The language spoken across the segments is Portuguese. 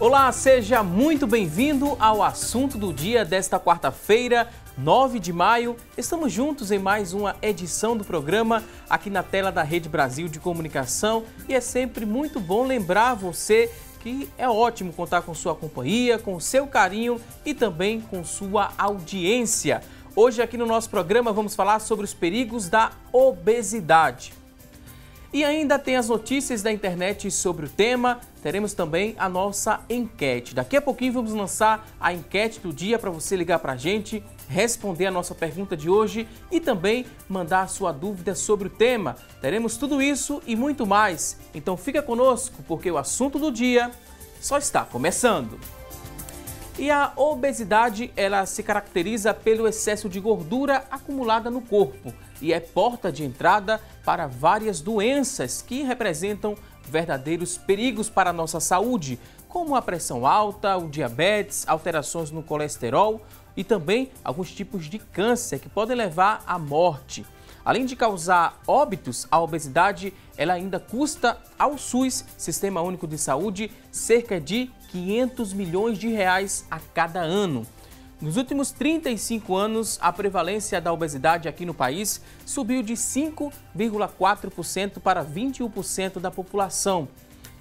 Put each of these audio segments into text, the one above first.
Olá, seja muito bem-vindo ao assunto do dia desta quarta-feira, 9 de maio. Estamos juntos em mais uma edição do programa aqui na tela da Rede Brasil de Comunicação e é sempre muito bom lembrar você que é ótimo contar com sua companhia, com o seu carinho e também com sua audiência. Hoje aqui no nosso programa vamos falar sobre os perigos da obesidade. E ainda tem as notícias da internet sobre o tema, teremos também a nossa enquete. Daqui a pouquinho vamos lançar a enquete do dia para você ligar para a gente, responder a nossa pergunta de hoje e também mandar a sua dúvida sobre o tema. Teremos tudo isso e muito mais. Então fica conosco porque o assunto do dia só está começando. E a obesidade, ela se caracteriza pelo excesso de gordura acumulada no corpo e é porta de entrada para várias doenças que representam verdadeiros perigos para a nossa saúde, como a pressão alta, o diabetes, alterações no colesterol e também alguns tipos de câncer que podem levar à morte. Além de causar óbitos, a obesidade ela ainda custa ao SUS, Sistema Único de Saúde, cerca de 500 milhões de reais a cada ano. Nos últimos 35 anos, a prevalência da obesidade aqui no país subiu de 5,4% para 21% da população.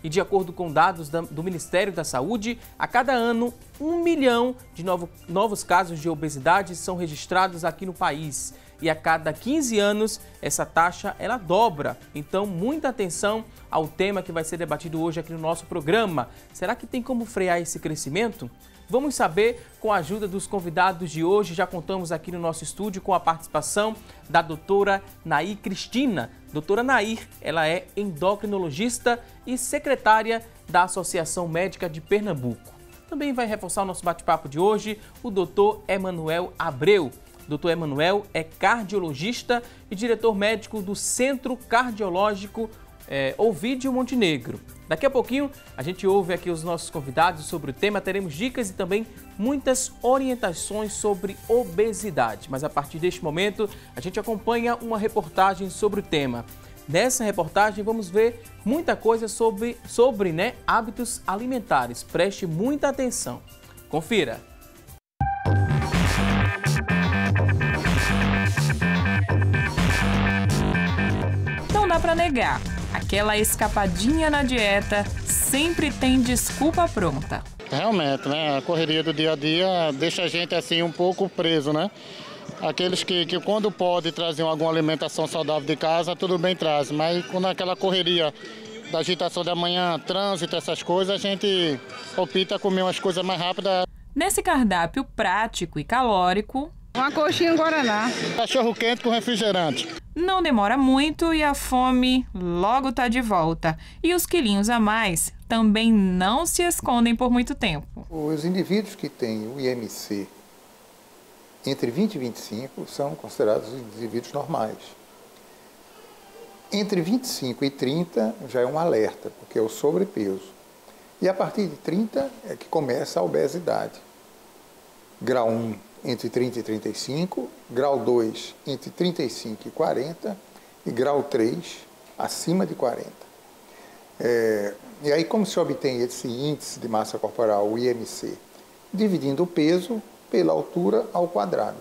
E de acordo com dados do Ministério da Saúde, a cada ano, 1 milhão de novos casos de obesidade são registrados aqui no país. E a cada 15 anos, essa taxa ela dobra. Então, muita atenção ao tema que vai ser debatido hoje aqui no nosso programa. Será que tem como frear esse crescimento? Vamos saber com a ajuda dos convidados de hoje. Já contamos aqui no nosso estúdio com a participação da doutora Nair Cristina. Doutora Nair, ela é endocrinologista e secretária da Associação Médica de Pernambuco. Também vai reforçar o nosso bate-papo de hoje o doutor Emanuel Abreu. Dr. Emanuel é cardiologista e diretor médico do Centro Cardiológico Ovídio Montenegro. Daqui a pouquinho a gente ouve aqui os nossos convidados sobre o tema, teremos dicas e também muitas orientações sobre obesidade. Mas a partir deste momento a gente acompanha uma reportagem sobre o tema. Nessa reportagem vamos ver muita coisa sobre hábitos alimentares. Preste muita atenção. Confira! Não dá para negar, aquela escapadinha na dieta sempre tem desculpa pronta. Realmente, né? A correria do dia a dia deixa a gente assim um pouco preso, né? Aqueles que quando pode trazer alguma alimentação saudável de casa, tudo bem traz, mas quando aquela correria da agitação da manhã, trânsito, essas coisas, a gente opta comer umas coisas mais rápidas. Nesse cardápio prático e calórico, uma coxinha guaraná, cachorro quente com refrigerante. Não demora muito e a fome logo tá de volta. E os quilinhos a mais também não se escondem por muito tempo. Os indivíduos que têm o IMC entre 20 e 25 são considerados indivíduos normais. Entre 25 e 30 já é um alerta, porque é o sobrepeso. E a partir de 30 é que começa a obesidade. Grau 1 entre 30 e 35, grau 2 entre 35 e 40 e grau 3 acima de 40. E aí como se obtém esse índice de massa corporal, o IMC? Dividindo o peso pela altura ao quadrado.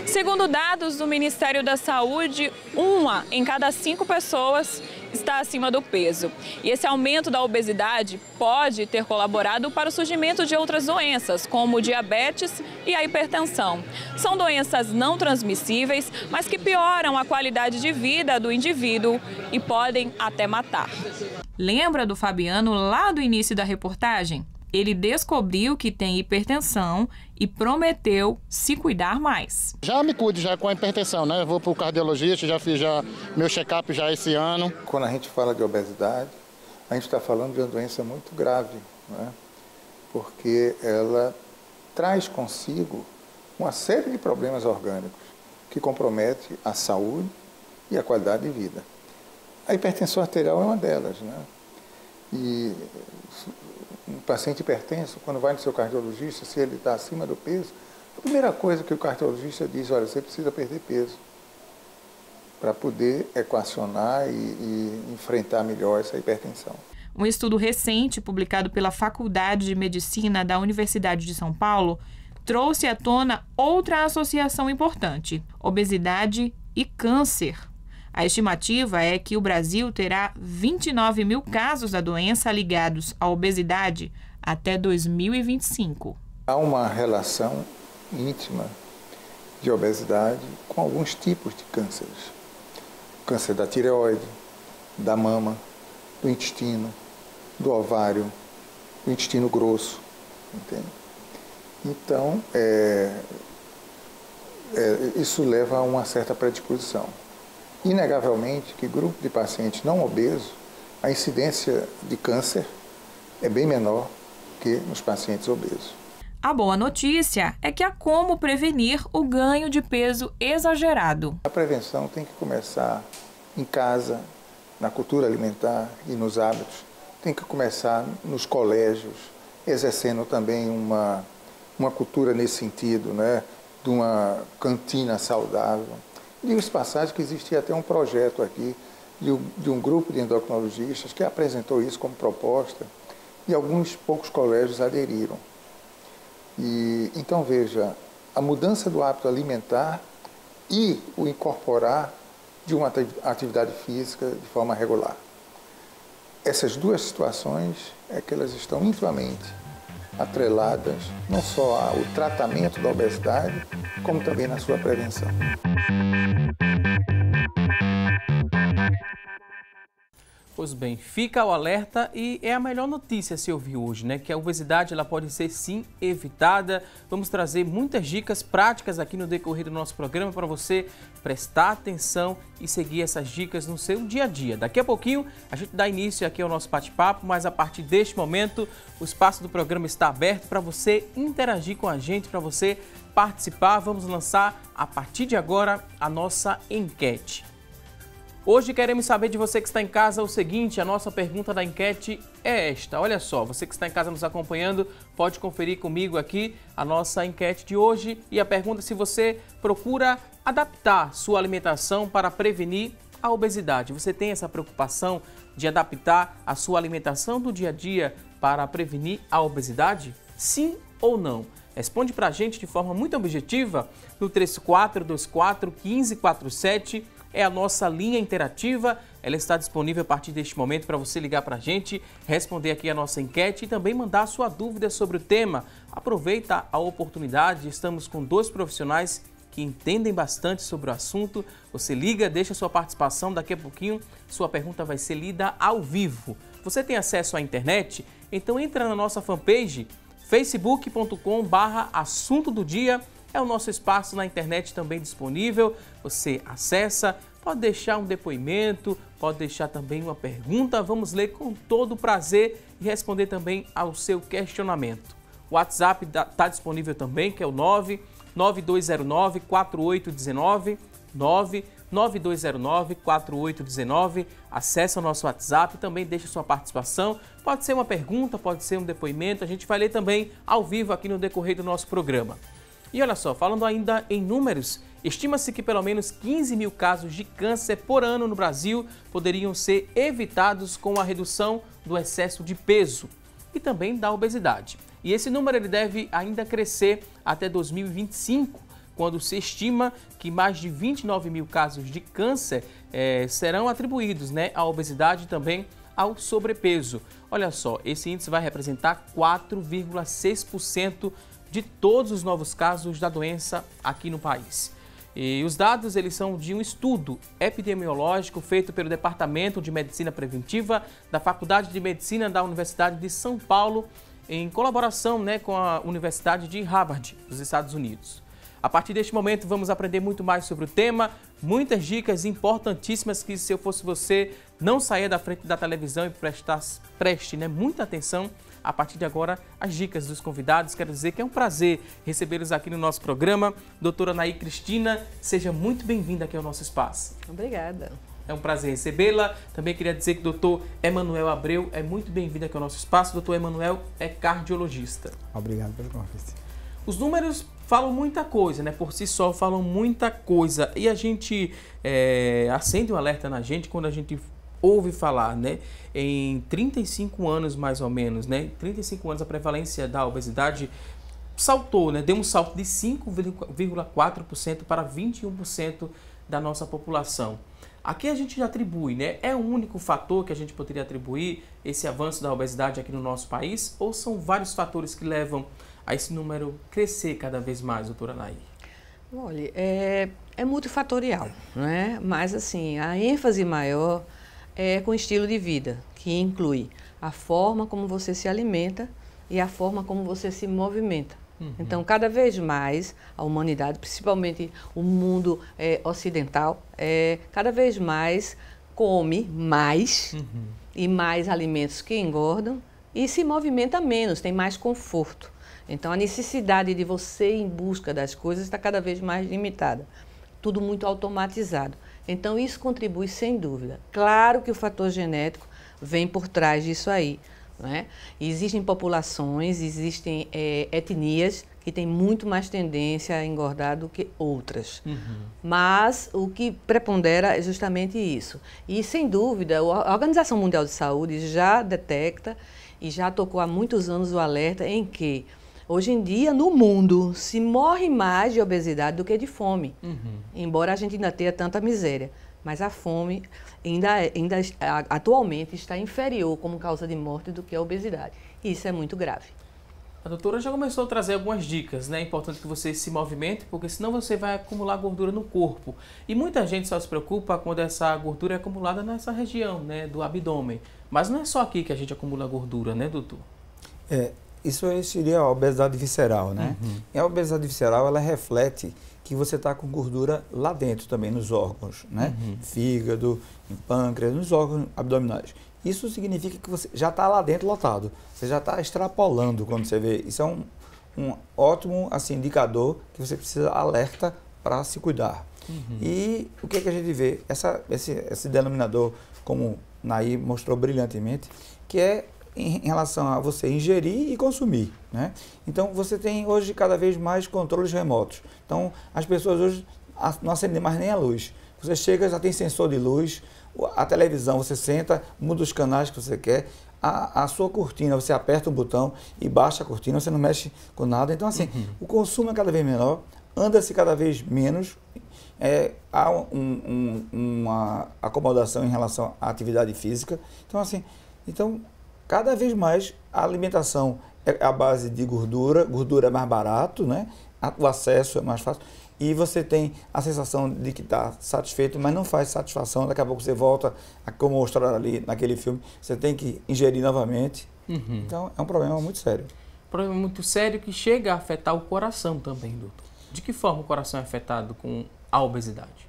Segundo dados do Ministério da Saúde, 1 em cada 5 pessoas está acima do peso. E esse aumento da obesidade pode ter colaborado para o surgimento de outras doenças, como o diabetes e a hipertensão. São doenças não transmissíveis, mas que pioram a qualidade de vida do indivíduo e podem até matar. Lembra do Fabiano lá do início da reportagem? Ele descobriu que tem hipertensão e prometeu se cuidar mais. Já me cuido já com a hipertensão, né? Eu vou para o cardiologista, já fiz meu check-up já esse ano. Quando a gente fala de obesidade, a gente está falando de uma doença muito grave, né? Porque ela traz consigo uma série de problemas orgânicos que compromete a saúde e a qualidade de vida. A hipertensão arterial é uma delas, né? E um paciente hipertenso, quando vai no seu cardiologista, se ele está acima do peso, a primeira coisa que o cardiologista diz, olha, você precisa perder peso para poder equacionar e enfrentar melhor essa hipertensão. Um estudo recente, publicado pela Faculdade de Medicina da Universidade de São Paulo, trouxe à tona outra associação importante: obesidade e câncer. A estimativa é que o Brasil terá 29 mil casos da doença ligados à obesidade até 2025. Há uma relação íntima de obesidade com alguns tipos de cânceres. O câncer da tireoide, da mama, do intestino, do ovário, do intestino grosso, entende? Então, isso leva a uma certa predisposição. Inegavelmente que grupo de pacientes não obesos, a incidência de câncer é bem menor que nos pacientes obesos. A boa notícia é que há como prevenir o ganho de peso exagerado. A prevenção tem que começar em casa, na cultura alimentar e nos hábitos. Tem que começar nos colégios, exercendo também uma cultura nesse sentido, né, de uma cantina saudável. Digo-se passagem que existia até um projeto aqui de um grupo de endocrinologistas que apresentou isso como proposta e alguns poucos colégios aderiram. Então, veja, a mudança do hábito alimentar e o incorporar de uma atividade física de forma regular. Essas duas situações é que elas estão intimamente atreladas não só ao tratamento da obesidade, como também na sua prevenção. Pois bem, fica o alerta e é a melhor notícia a se ouvir hoje, né? Que a obesidade ela pode ser sim evitada. Vamos trazer muitas dicas práticas aqui no decorrer do nosso programa para você prestar atenção e seguir essas dicas no seu dia a dia. Daqui a pouquinho a gente dá início aqui ao nosso bate-papo, mas a partir deste momento o espaço do programa está aberto para você interagir com a gente, para você participar. Vamos lançar a partir de agora a nossa enquete. Hoje queremos saber de você que está em casa o seguinte: a nossa pergunta da enquete é esta. Olha só, você que está em casa nos acompanhando, pode conferir comigo aqui a nossa enquete de hoje. E a pergunta é se você procura adaptar sua alimentação para prevenir a obesidade. Você tem essa preocupação de adaptar a sua alimentação do dia a dia para prevenir a obesidade? Sim ou não? Responde para a gente de forma muito objetiva no 3424-1547. É a nossa linha interativa, ela está disponível a partir deste momento para você ligar para a gente, responder aqui a nossa enquete e também mandar a sua dúvida sobre o tema. Aproveita a oportunidade, estamos com 2 profissionais que entendem bastante sobre o assunto. Você liga, deixa sua participação, daqui a pouquinho sua pergunta vai ser lida ao vivo. Você tem acesso à internet? Então entra na nossa fanpage, facebook.com/assunto do dia. É o nosso espaço na internet também disponível, você acessa, pode deixar um depoimento, pode deixar também uma pergunta, vamos ler com todo o prazer e responder também ao seu questionamento. O WhatsApp está disponível também, que é o 99209-4819, 99209-4819, acesse o nosso WhatsApp, também deixa sua participação, pode ser uma pergunta, pode ser um depoimento, a gente vai ler também ao vivo aqui no decorrer do nosso programa. E olha só, falando ainda em números, estima-se que pelo menos 15 mil casos de câncer por ano no Brasil poderiam ser evitados com a redução do excesso de peso e também da obesidade. E esse número ele deve ainda crescer até 2025, quando se estima que mais de 29 mil casos de câncer serão atribuídos, à obesidade e também ao sobrepeso. Olha só, esse índice vai representar 4,6% de todos os novos casos da doença aqui no país. E os dados eles são de um estudo epidemiológico feito pelo Departamento de Medicina Preventiva da Faculdade de Medicina da Universidade de São Paulo, em colaboração com a Universidade de Harvard, dos Estados Unidos. A partir deste momento vamos aprender muito mais sobre o tema, muitas dicas importantíssimas que, se eu fosse você, não saia da frente da televisão e preste muita atenção. A partir de agora, as dicas dos convidados. Quero dizer que é um prazer recebê-los aqui no nosso programa. Doutora Anaí Cristina, seja muito bem-vinda aqui ao nosso espaço. Obrigada. É um prazer recebê-la. Também queria dizer que o doutor Emanuel Abreu é muito bem-vindo aqui ao nosso espaço. O doutor Emanuel é cardiologista. Obrigado pelo convite. Os números falam muita coisa, por si só falam muita coisa. E a gente acende um alerta na gente quando a gente ouve falar, né? Em 35 anos, mais ou menos, né? 35 anos a prevalência da obesidade saltou, né? Deu um salto de 5,4% para 21% da nossa população. Aqui a gente atribui, né? É o único fator que a gente poderia atribuir esse avanço da obesidade aqui no nosso país? Ou são vários fatores que levam a esse número crescer cada vez mais, doutora Anaí? Olha, é multifatorial, né? Mas assim, a ênfase maior é com o estilo de vida, que inclui a forma como você se alimenta e a forma como você se movimenta. Então, cada vez mais, a humanidade, principalmente o mundo ocidental, cada vez mais come mais e mais alimentos que engordam e se movimenta menos, tem mais conforto. Então, a necessidade de você ir em busca das coisas está cada vez mais limitada. Tudo muito automatizado. Então, isso contribui sem dúvida. Claro que o fator genético vem por trás disso aí. Né? Existem populações, existem etnias que têm muito mais tendência a engordar do que outras. Mas o que prepondera é justamente isso. E, sem dúvida, a Organização Mundial de Saúde já detecta e já tocou há muitos anos o alerta em que, hoje em dia, no mundo, se morre mais de obesidade do que de fome. Embora a gente ainda tenha tanta miséria. Mas a fome atualmente está inferior como causa de morte do que a obesidade. E isso é muito grave. A doutora já começou a trazer algumas dicas, né? É importante que você se movimente, porque senão você vai acumular gordura no corpo. E muita gente só se preocupa quando essa gordura é acumulada nessa região, né? Do abdômen. Mas não é só aqui que a gente acumula gordura, né, doutor? Isso seria a obesidade visceral, né? E a obesidade visceral, ela reflete que você está com gordura lá dentro também, nos órgãos, né? Fígado, em pâncreas, nos órgãos abdominais. Isso significa que você já está lá dentro lotado. Você já está extrapolando quando você vê. Isso é um ótimo assim, indicador que você precisa alerta para se cuidar. E o que, que a gente vê? Esse denominador, como Naí mostrou brilhantemente, que é em relação a você ingerir e consumir, né? Então, você tem hoje cada vez mais controles remotos. Então, as pessoas hoje não acendem mais nem a luz. Você chega, já tem sensor de luz, a televisão, você senta, muda os canais que você quer, a sua cortina, você aperta um botão e baixa a cortina, você não mexe com nada. Então, assim, o consumo é cada vez menor, anda-se cada vez menos, há uma acomodação em relação à atividade física. Então, assim, cada vez mais a alimentação é a base de gordura é mais barato, né? O acesso é mais fácil e você tem a sensação de que está satisfeito, mas não faz satisfação, daqui a pouco você volta, como mostraram ali naquele filme, você tem que ingerir novamente. Então é um problema muito sério. Um problema muito sério que chega a afetar o coração também, doutor. De que forma o coração é afetado com a obesidade?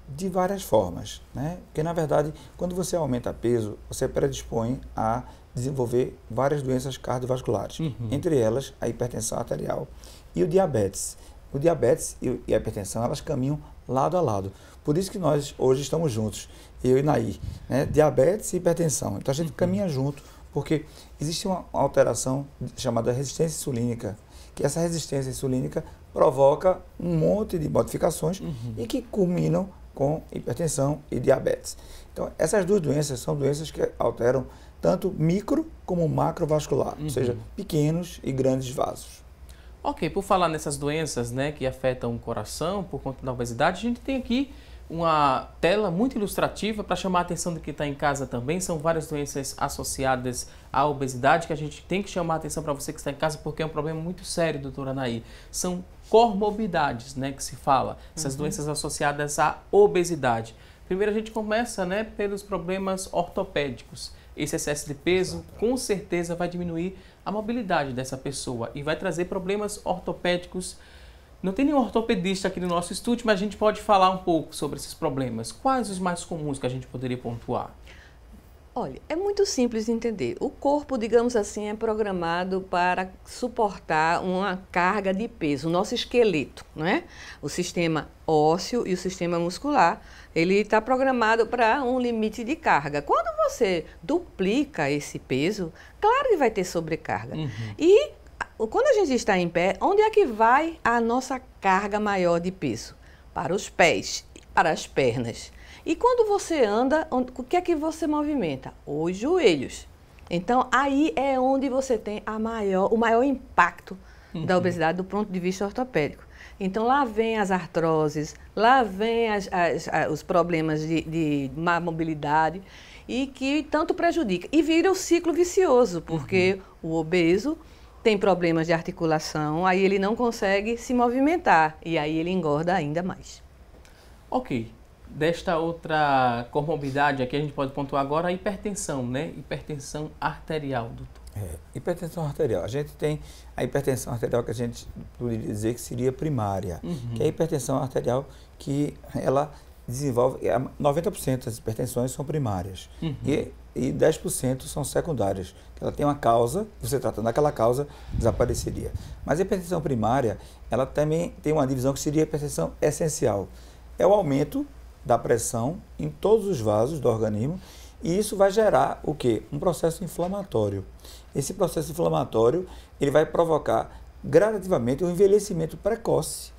De várias formas, né? Porque, na verdade, quando você aumenta peso, você predispõe a desenvolver várias doenças cardiovasculares, entre elas a hipertensão arterial e o diabetes. O diabetes e a hipertensão, elas caminham lado a lado. Por isso que nós hoje estamos juntos, eu e Naí, né? Diabetes e hipertensão. Então a gente caminha junto, porque existe uma alteração chamada resistência insulínica, que essa resistência insulínica provoca um monte de modificações e que culminam com hipertensão e diabetes. Então, essas duas doenças são doenças que alteram tanto micro como macrovascular, ou seja, pequenos e grandes vasos. Ok, por falar nessas doenças, né, que afetam o coração por conta da obesidade, a gente tem aqui uma tela muito ilustrativa para chamar a atenção de quem está em casa também. São várias doenças associadas à obesidade que a gente tem que chamar a atenção para você que está em casa, porque é um problema muito sério, doutora Anaí. São comorbidades, né, que se fala, essas doenças associadas à obesidade. Primeiro a gente começa, né, pelos problemas ortopédicos. Esse excesso de peso com certeza vai diminuir a mobilidade dessa pessoa e vai trazer problemas ortopédicos. Não tem nenhum ortopedista aqui no nosso estúdio, mas a gente pode falar um pouco sobre esses problemas. Quais os mais comuns que a gente poderia pontuar? Olha, é muito simples de entender. O corpo, digamos assim, é programado para suportar uma carga de peso, o nosso esqueleto, não é? O sistema ósseo e o sistema muscular, ele está programado para um limite de carga. Quando você duplica esse peso, claro que vai ter sobrecarga. E quando a gente está em pé, onde é que vai a nossa carga maior de peso? Para os pés. para as pernas. E quando você anda, o que é que você movimenta? Os joelhos. Então, aí é onde você tem o maior impacto da obesidade do ponto de vista ortopédico. Então, lá vem as artroses, lá vem os problemas de má mobilidade e que tanto prejudica. E vira o ciclo vicioso, porque o obeso tem problemas de articulação, aí ele não consegue se movimentar e aí ele engorda ainda mais. Ok. Desta outra comorbidade aqui, a gente pode pontuar agora a hipertensão, né? Hipertensão arterial, doutor. Hipertensão arterial. A gente tem a hipertensão arterial que a gente poderia dizer que seria primária, que é a hipertensão arterial que ela desenvolve, 90% das hipertensões são primárias e 10% são secundárias. Ela tem uma causa, você tratando aquela causa, desapareceria. Mas a hipertensão primária, ela também tem uma divisão que seria a hipertensão essencial. É o aumento da pressão em todos os vasos do organismo e isso vai gerar o quê? Um processo inflamatório. Esse processo inflamatório, ele vai provocar gradativamente um envelhecimento precoce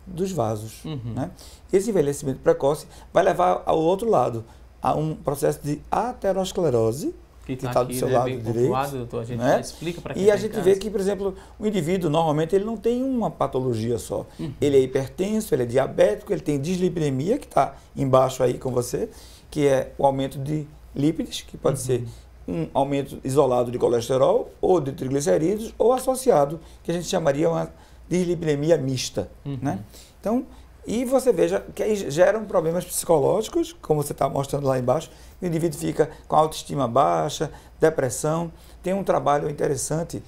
dos vasos. Né? Esse envelhecimento precoce vai levar ao outro lado, a um processo de aterosclerose, que está do seu lado direito. Doutor, a gente né? Explica para quem e a gente vê que, por exemplo, o indivíduo, normalmente, ele não tem uma patologia só. Ele é hipertenso, ele é diabético, ele tem dislipidemia, que está embaixo aí com você, que é o aumento de lípides, que pode ser um aumento isolado de colesterol ou de triglicerídeos, ou associado, que a gente chamaria uma dislipidemia mista. Né? Então, e você veja que aí geram problemas psicológicos, como você está mostrando lá embaixo, o indivíduo fica com a autoestima baixa, depressão. Tem um trabalho interessante,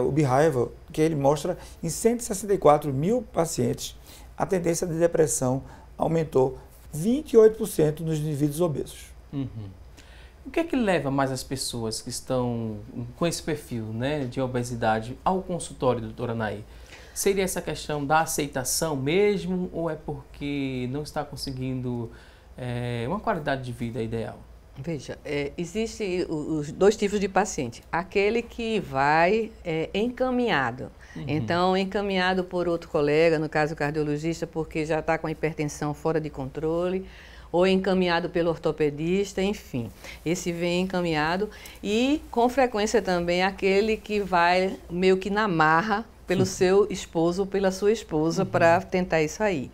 o Behavioral, que ele mostra em 164 mil pacientes, a tendência de depressão aumentou 28% nos indivíduos obesos. O que é que leva mais as pessoas que estão com esse perfil, né, de obesidade ao consultório, doutora Anaí? Seria essa questão da aceitação mesmo ou é porque não está conseguindo uma qualidade de vida ideal? Veja, existem os dois tipos de paciente. Aquele que vai encaminhado. Então, encaminhado por outro colega, no caso o cardiologista, porque já está com a hipertensão fora de controle, ou encaminhado pelo ortopedista, enfim. Esse vem encaminhado e, com frequência também, aquele que vai meio que na marra pelo seu esposo ou pela sua esposa para tentar isso aí.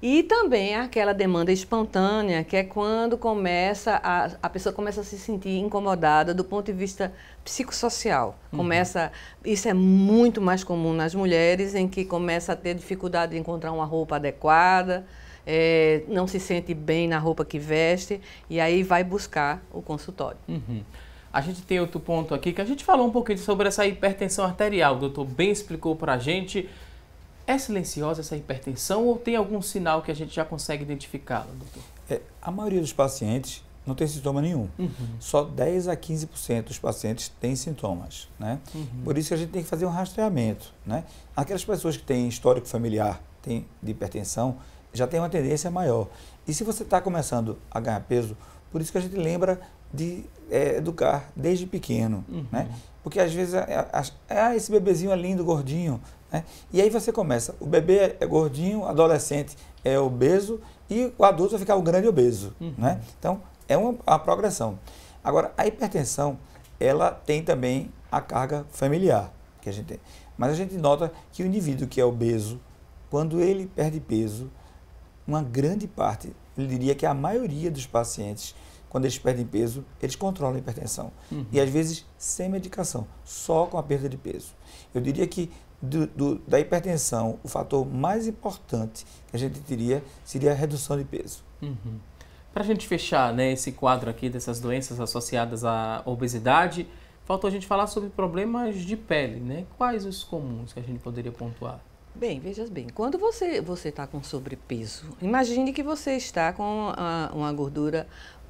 E também aquela demanda espontânea, que é quando a pessoa começa a se sentir incomodada do ponto de vista psicossocial. Isso é muito mais comum nas mulheres, em que começa a ter dificuldade de encontrar uma roupa adequada, não se sente bem na roupa que veste, e aí vai buscar o consultório. A gente tem outro ponto aqui, que a gente falou um pouquinho sobre essa hipertensão arterial. O doutor bem explicou para a gente. É silenciosa essa hipertensão ou tem algum sinal que a gente já consegue identificá-la, doutor? A maioria dos pacientes não tem sintoma nenhum. Só 10 a 15% dos pacientes têm sintomas. Né? Por isso que a gente tem que fazer um rastreamento. Né? Aquelas pessoas que têm histórico familiar de hipertensão já tem uma tendência maior. E se você está começando a ganhar peso, por isso que a gente lembra de educar desde pequeno. Né? Porque às vezes esse bebezinho é lindo, gordinho. Né? E aí você começa, o bebê é gordinho, o adolescente é obeso e o adulto vai ficar o grande obeso. Né? Então, é uma progressão. Agora, a hipertensão, ela tem também a carga familiar que a gente tem. Mas a gente nota que o indivíduo que é obeso, quando ele perde peso, uma grande parte, eu diria que a maioria dos pacientes, quando eles perdem peso, eles controlam a hipertensão. E às vezes sem medicação, só com a perda de peso. Eu diria que da hipertensão, o fator mais importante que a gente teria seria a redução de peso. Para a gente fechar, né, esse quadro aqui dessas doenças associadas à obesidade, faltou a gente falar sobre problemas de pele, né? Quais os comuns que a gente poderia pontuar? Bem, veja bem, quando você está com sobrepeso, imagine que você está com uma gordura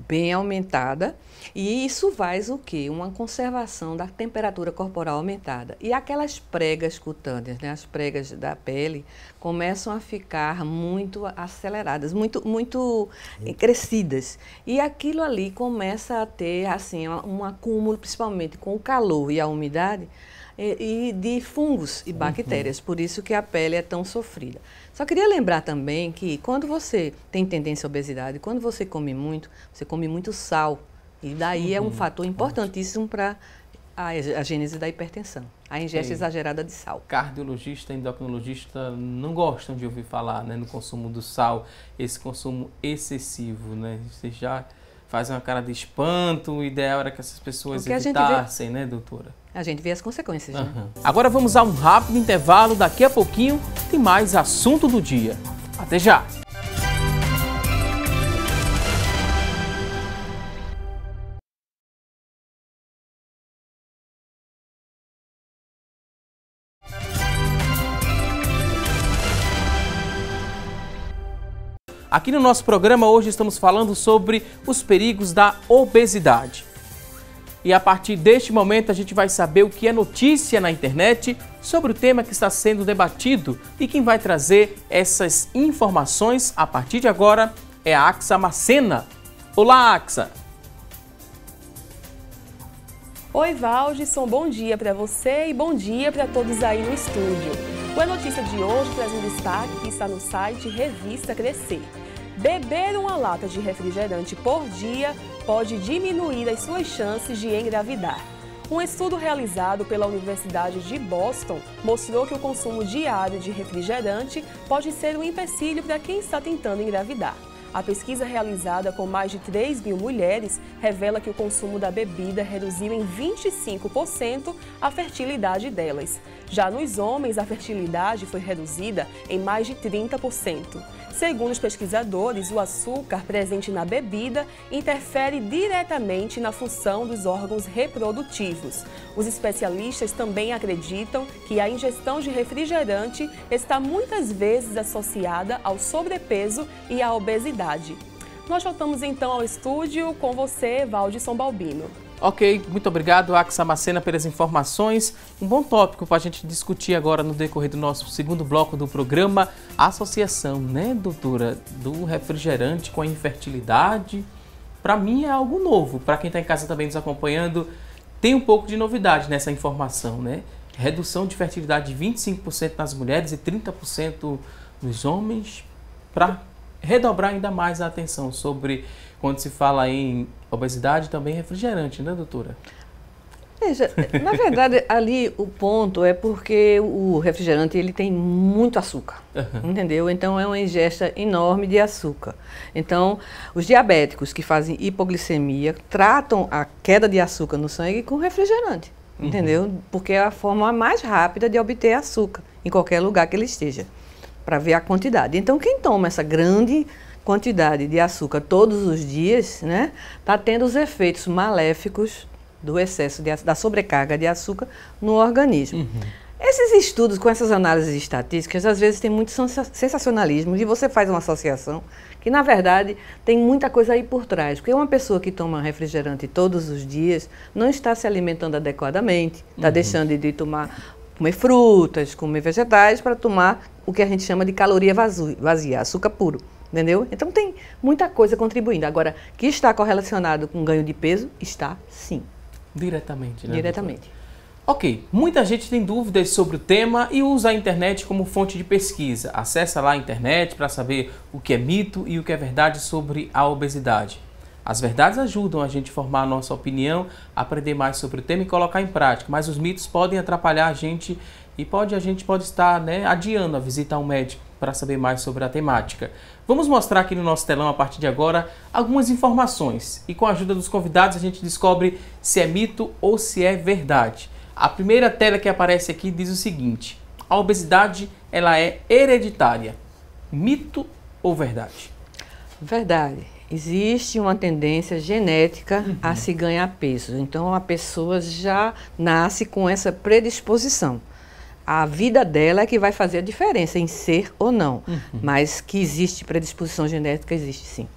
bem aumentada e isso faz o quê? Uma conservação da temperatura corporal aumentada. E aquelas pregas cutâneas, né, as pregas da pele, começam a ficar muito aceleradas, muito crescidas. E aquilo ali começa a ter assim, um acúmulo, principalmente com o calor e a umidade, e de fungos e bactérias, por isso que a pele é tão sofrida. Só queria lembrar também que quando você tem tendência à obesidade, quando você come muito sal, e daí é um fator importantíssimo para a gênese da hipertensão, a ingesta exagerada de sal. Cardiologista, endocrinologista não gostam de ouvir falar, né, no consumo do sal, esse consumo excessivo, né? Você já faz uma cara de espanto, o ideal era que essas pessoas evitassem, né, doutora? A gente vê as consequências, né? Agora vamos a um rápido intervalo, daqui a pouquinho tem mais assunto do dia. Até já! Aqui no nosso programa hoje estamos falando sobre os perigos da obesidade. E a partir deste momento a gente vai saber o que é notícia na internet sobre o tema que está sendo debatido, e quem vai trazer essas informações a partir de agora é a Axa Macena. Olá, Axa! Oi, Valdisson, bom dia para você e bom dia para todos aí no estúdio. O É Notícia de hoje traz um destaque que está no site Revista Crescer. Beber uma lata de refrigerante por dia pode diminuir as suas chances de engravidar. Um estudo realizado pela Universidade de Boston mostrou que o consumo diário de refrigerante pode ser um empecilho para quem está tentando engravidar. A pesquisa realizada com mais de 3 mil mulheres revela que o consumo da bebida reduziu em 25% a fertilidade delas. Já nos homens, a fertilidade foi reduzida em mais de 30%. Segundo os pesquisadores, o açúcar presente na bebida interfere diretamente na função dos órgãos reprodutivos. Os especialistas também acreditam que a ingestão de refrigerante está muitas vezes associada ao sobrepeso e à obesidade. Nós voltamos então ao estúdio com você, Valdisson Balbino. Ok, muito obrigado, Axa Macena, pelas informações. Um bom tópico para a gente discutir agora no decorrer do nosso segundo bloco do programa, a associação, né, doutora, do refrigerante com a infertilidade. Para mim é algo novo, para quem está em casa também nos acompanhando, tem um pouco de novidade nessa informação, né? Redução de fertilidade de 25% nas mulheres e 30% nos homens, para redobrar ainda mais a atenção sobre quando se fala em obesidade, também refrigerante, né, doutora? Veja, na verdade, ali o ponto é porque o refrigerante ele tem muito açúcar, entendeu? Então é uma ingesta enorme de açúcar. Então, os diabéticos que fazem hipoglicemia tratam a queda de açúcar no sangue com refrigerante, entendeu? Porque é a forma mais rápida de obter açúcar em qualquer lugar que ele esteja, para ver a quantidade. Então, quem toma essa grande quantidade de açúcar todos os dias, né, está tendo os efeitos maléficos do excesso da sobrecarga de açúcar no organismo. Esses estudos com essas análises estatísticas, às vezes tem muito sensacionalismo e você faz uma associação que, na verdade, tem muita coisa aí por trás. Porque uma pessoa que toma refrigerante todos os dias não está se alimentando adequadamente, está deixando de comer frutas, comer vegetais para tomar o que a gente chama de caloria vazia, açúcar puro. Entendeu? Então tem muita coisa contribuindo. Agora, que está correlacionado com ganho de peso, está sim. Diretamente, né? Diretamente. Ok, muita gente tem dúvidas sobre o tema e usa a internet como fonte de pesquisa. Acessa lá a internet para saber o que é mito e o que é verdade sobre a obesidade. As verdades ajudam a gente a formar a nossa opinião, aprender mais sobre o tema e colocar em prática, mas os mitos podem atrapalhar a gente e a gente pode estar, né, adiando a visitar um médico para saber mais sobre a temática. Vamos mostrar aqui no nosso telão, a partir de agora, algumas informações. E com a ajuda dos convidados, a gente descobre se é mito ou se é verdade. A primeira tela que aparece aqui diz o seguinte: a obesidade, ela é hereditária. Mito ou verdade? Verdade. Existe uma tendência genética a se ganhar peso. Então, a pessoa já nasce com essa predisposição. A vida dela é que vai fazer a diferença em ser ou não. Mas que existe predisposição genética, existe sim.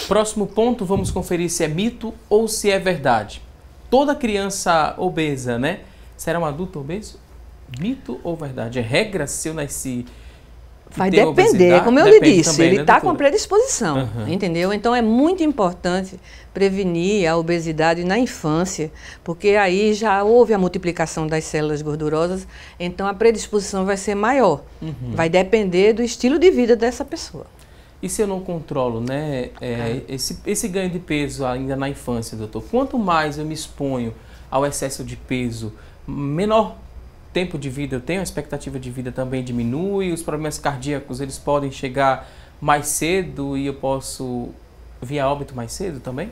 Próximo ponto, vamos conferir se é mito ou se é verdade. Toda criança obesa, né? Será um adulto obeso? Mito ou verdade? É regra se eu nasci Vai depender, como eu lhe disse, ele está com predisposição, entendeu? Então é muito importante prevenir a obesidade na infância, porque aí já houve a multiplicação das células gordurosas, então a predisposição vai ser maior. Vai depender do estilo de vida dessa pessoa. E se eu não controlo, né, esse ganho de peso ainda na infância, doutor? Quanto mais eu me exponho ao excesso de peso, menor tempo de vida eu tenho, a expectativa de vida também diminui, os problemas cardíacos eles podem chegar mais cedo e eu posso vir a óbito mais cedo também?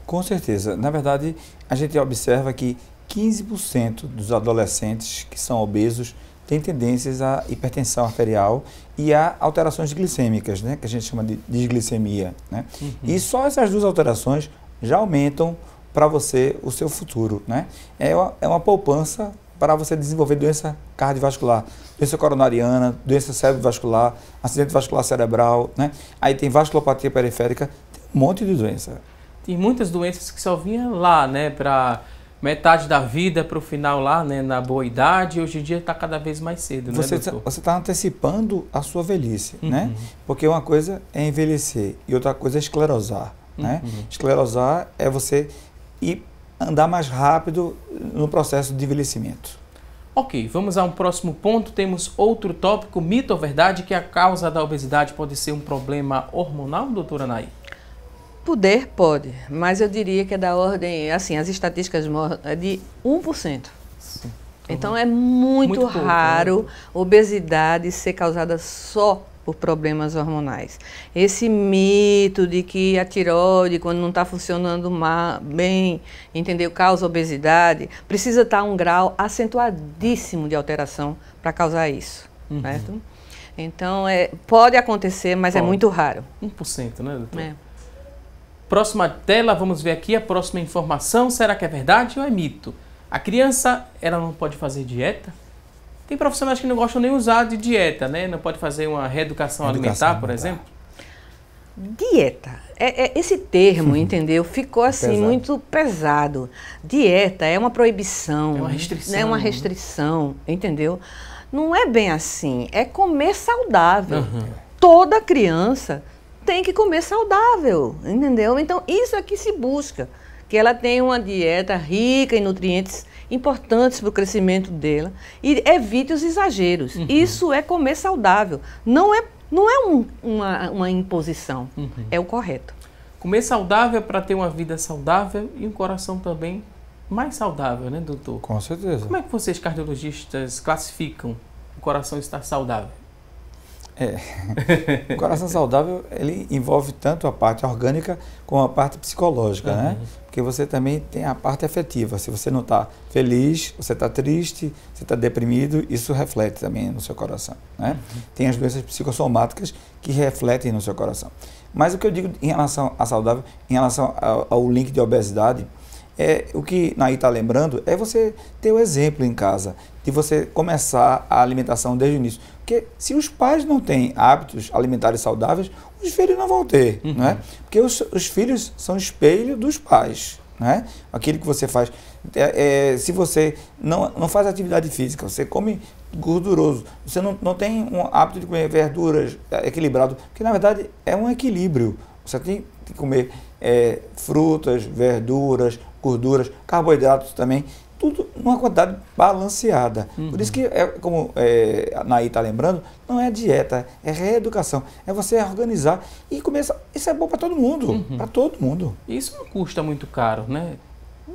Com certeza. Na verdade, a gente observa que 15% dos adolescentes que são obesos têm tendências à hipertensão arterial e a alterações glicêmicas, né, que a gente chama de disglicemia, né? E só essas duas alterações já aumentam para você o seu futuro, né? É uma poupança para você desenvolver doença cardiovascular, doença coronariana, doença cerebrovascular, acidente vascular cerebral, né? Aí tem vasculopatia periférica, tem um monte de doença. Tem muitas doenças que só vinham lá, né, para metade da vida, para o final lá, né, na boa idade, hoje em dia está cada vez mais cedo, né, doutor? Você está antecipando a sua velhice, né? Porque uma coisa é envelhecer e outra coisa é esclerosar, né? Esclerosar é você andar mais rápido no processo de envelhecimento. Ok, vamos a um próximo ponto. Temos outro tópico, mito ou verdade, que a causa da obesidade pode ser um problema hormonal, doutora Anaí? Pode, mas eu diria que é da ordem, assim, as estatísticas mostram de 1%. Sim. Então é muito raro, pouco, né? Obesidade ser causada só por problemas hormonais. Esse mito de que a tireoide, quando não está funcionando bem, entendeu, causa obesidade, precisa estar um grau acentuadíssimo de alteração para causar isso, certo? Então, pode acontecer, mas é muito raro. 1%, né, doutor? Próxima tela, vamos ver aqui a próxima informação. Será que é verdade ou é mito? A criança, ela não pode fazer dieta? Tem profissionais que não gostam nem usar de dieta, né? Não pode fazer uma reeducação alimentar, por exemplo? Dieta. Esse termo, entendeu? Ficou assim muito pesado. Dieta é uma proibição. É uma restrição. É uma restrição, entendeu? Não é bem assim. É comer saudável. Toda criança tem que comer saudável, entendeu? Então, isso é que se busca. Que ela tenha uma dieta rica em nutrientes importantes para o crescimento dela e evite os exageros. Isso é comer saudável. Não é uma imposição, é o correto. Comer saudável é para ter uma vida saudável e um coração também mais saudável, né, doutor? Com certeza. Como é que vocês, cardiologistas, classificam o coração estar saudável? O coração saudável, ele envolve tanto a parte orgânica como a parte psicológica, né? Porque você também tem a parte afetiva. Se você não está feliz, você está triste, você está deprimido, isso reflete também no seu coração, né? Tem as doenças psicossomáticas que refletem no seu coração. Mas o que eu digo em relação a saudável, em relação ao link de obesidade, o que Naí está lembrando é você ter o exemplo em casa, de você começar a alimentação desde o início. Porque se os pais não têm hábitos alimentares saudáveis, os filhos não vão ter, né? Porque os filhos são espelho dos pais, né? Aquilo que você faz. Se você não faz atividade física, você come gorduroso, você não tem um hábito de comer verduras equilibrado, porque na verdade é um equilíbrio. Você tem que comer frutas, verduras, gorduras, carboidratos também, tudo numa quantidade balanceada. Por isso que, como a Naí está lembrando, não é dieta, é reeducação. É você organizar e começar. Isso é bom para todo mundo, para todo mundo. Isso não custa muito caro, né?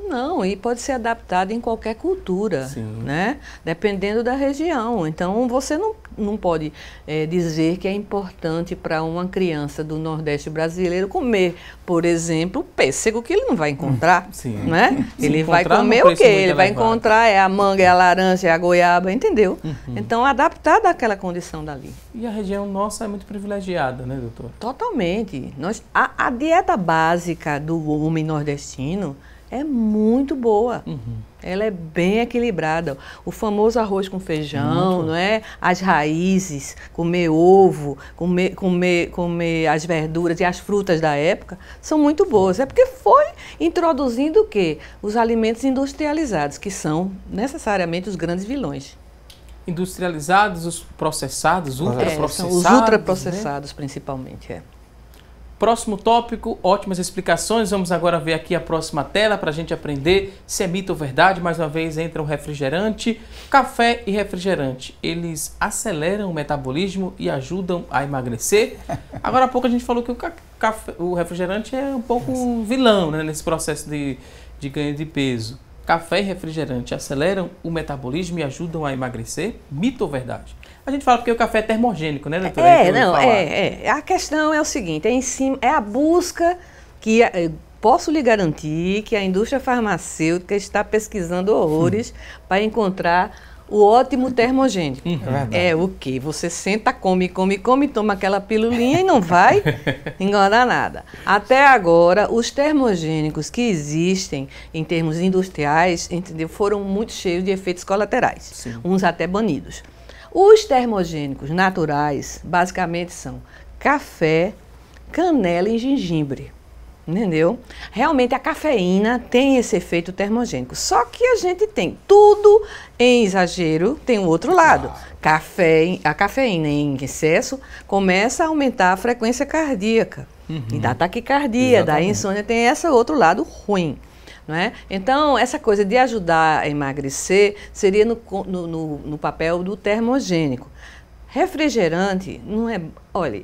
Não, e pode ser adaptado em qualquer cultura, né? Dependendo da região. Então, você não pode dizer que é importante para uma criança do Nordeste brasileiro comer, por exemplo, pêssego, que ele não vai encontrar, né? Ele vai comer o quê? Ele vai encontrar a manga, a laranja, a goiaba, entendeu? Então, adaptado àquela condição dali. E a região nossa é muito privilegiada, né, doutor? Totalmente. A dieta básica do homem nordestino é muito boa. Ela é bem equilibrada. O famoso arroz com feijão, não é? As raízes, comer ovo, comer as verduras e as frutas da época são muito boas. É porque foi introduzindo o quê? Os alimentos industrializados, que são necessariamente os grandes vilões. Industrializados, os processados, ultraprocessados. São os ultraprocessados, né? Principalmente, Próximo tópico, ótimas explicações. Vamos agora ver aqui a próxima tela para a gente aprender se é mito ou verdade. Mais uma vez entra o refrigerante. Café e refrigerante, eles aceleram o metabolismo e ajudam a emagrecer. Agora há pouco a gente falou que o refrigerante é um pouco vilão, né, nesse processo de ganho de peso. Café e refrigerante aceleram o metabolismo e ajudam a emagrecer? Mito ou verdade? A gente fala porque o café é termogênico, né, doutora? A questão é o seguinte, é a busca que posso lhe garantir que a indústria farmacêutica está pesquisando horrores para encontrar o ótimo termogênico. É o quê? Você senta, come, toma aquela pilulinha e não vai engordar nada. Até agora, os termogênicos que existem em termos industriais, entendeu, foram muito cheios de efeitos colaterais, sim, uns até banidos. Os termogênicos naturais, basicamente, são café, canela e gengibre. Entendeu? Realmente a cafeína tem esse efeito termogênico. Só que a gente tem tudo em exagero, tem o outro lado. A cafeína em excesso começa a aumentar a frequência cardíaca. E dá taquicardia, dá insônia, tem esse outro lado ruim. Não é? Então, essa coisa de ajudar a emagrecer seria no papel do termogênico. Refrigerante não é... Olha,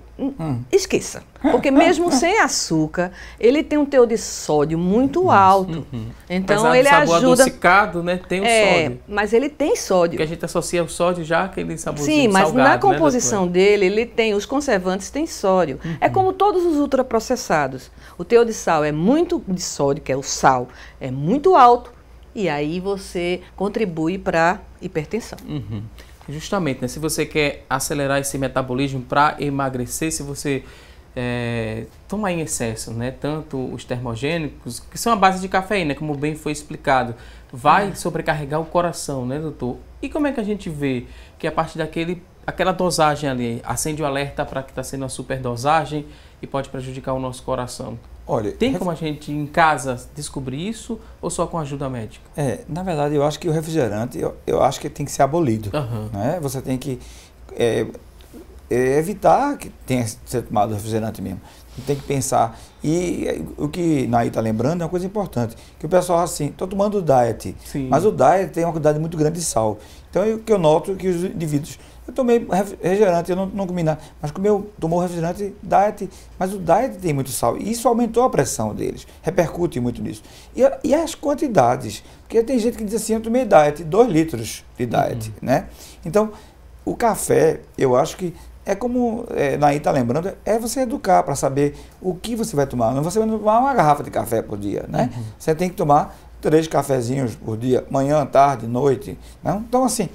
esqueça. Porque mesmo sem açúcar, ele tem um teor de sódio muito alto. Então, apesar ele do sabor ajuda... adocicado, né? Tem o sódio. Mas ele tem sódio. Porque a gente associa o sódio já àquele saborzinho sim, mas salgado, na composição, né, dele, ele tem... Os conservantes têm sódio. É como todos os ultraprocessados. O teor de sal é muito... De sódio, que é o sal, é muito alto. E aí você contribui para hipertensão. Justamente, né? Se você quer acelerar esse metabolismo para emagrecer, se você tomar em excesso, né? Tanto os termogênicos, que são a base de cafeína, como bem foi explicado, vai sobrecarregar o coração, né, doutor? E como é que a gente vê que a partir aquela dosagem ali, acende o alerta para que está sendo uma superdosagem e pode prejudicar o nosso coração? Olha, tem como a gente em casa descobrir isso ou só com ajuda médica? Na verdade, eu acho que o refrigerante, eu acho que tem que ser abolido. Né? Você tem que evitar que tenha que ser tomado refrigerante mesmo. Tem que pensar. E o que Naí está lembrando é uma coisa importante, que o pessoal assim, estou tomando diet, sim, mas o diet tem uma quantidade muito grande de sal. Então, o que eu noto é que os indivíduos... Eu tomei refrigerante, eu não comi nada, mas tomou refrigerante diet, mas o diet tem muito sal. E isso aumentou a pressão deles, repercute muito nisso. E as quantidades, porque tem gente que diz assim, eu tomei diet, 2 litros de diet, né? Então, o café, eu acho que é como Naí está lembrando, é você educar para saber o que você vai tomar. Não você vai tomar uma garrafa de café por dia, né? Você tem que tomar 3 cafezinhos por dia, manhã, tarde, noite. Não? Então, assim...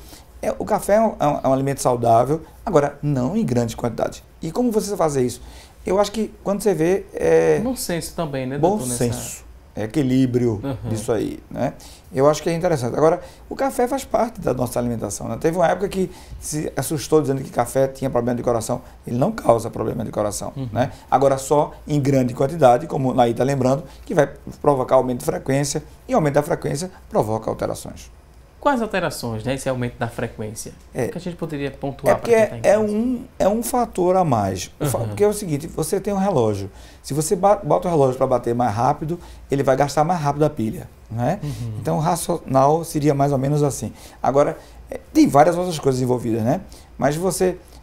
O café é um alimento saudável, agora não em grandes quantidades. E como você fazer isso? Eu acho que quando você vê... Bom senso também, né, doutor? Bom senso, equilíbrio disso aí, né? Eu acho que é interessante. Agora, o café faz parte da nossa alimentação, né? Teve uma época que se assustou dizendo que café tinha problema de coração. Ele não causa problema de coração, né? Agora, só em grande quantidade, como o Naí está lembrando, que vai provocar aumento de frequência, e aumento da frequência provoca alterações. Quais alterações, né? Esse aumento da frequência? O que a gente poderia pontuar? Porque é um fator a mais. Porque é o seguinte, você tem um relógio. Se você bota o relógio para bater mais rápido, ele vai gastar mais rápido a pilha. Né? Então, o racional seria mais ou menos assim. Agora, tem várias outras coisas envolvidas, né? Mas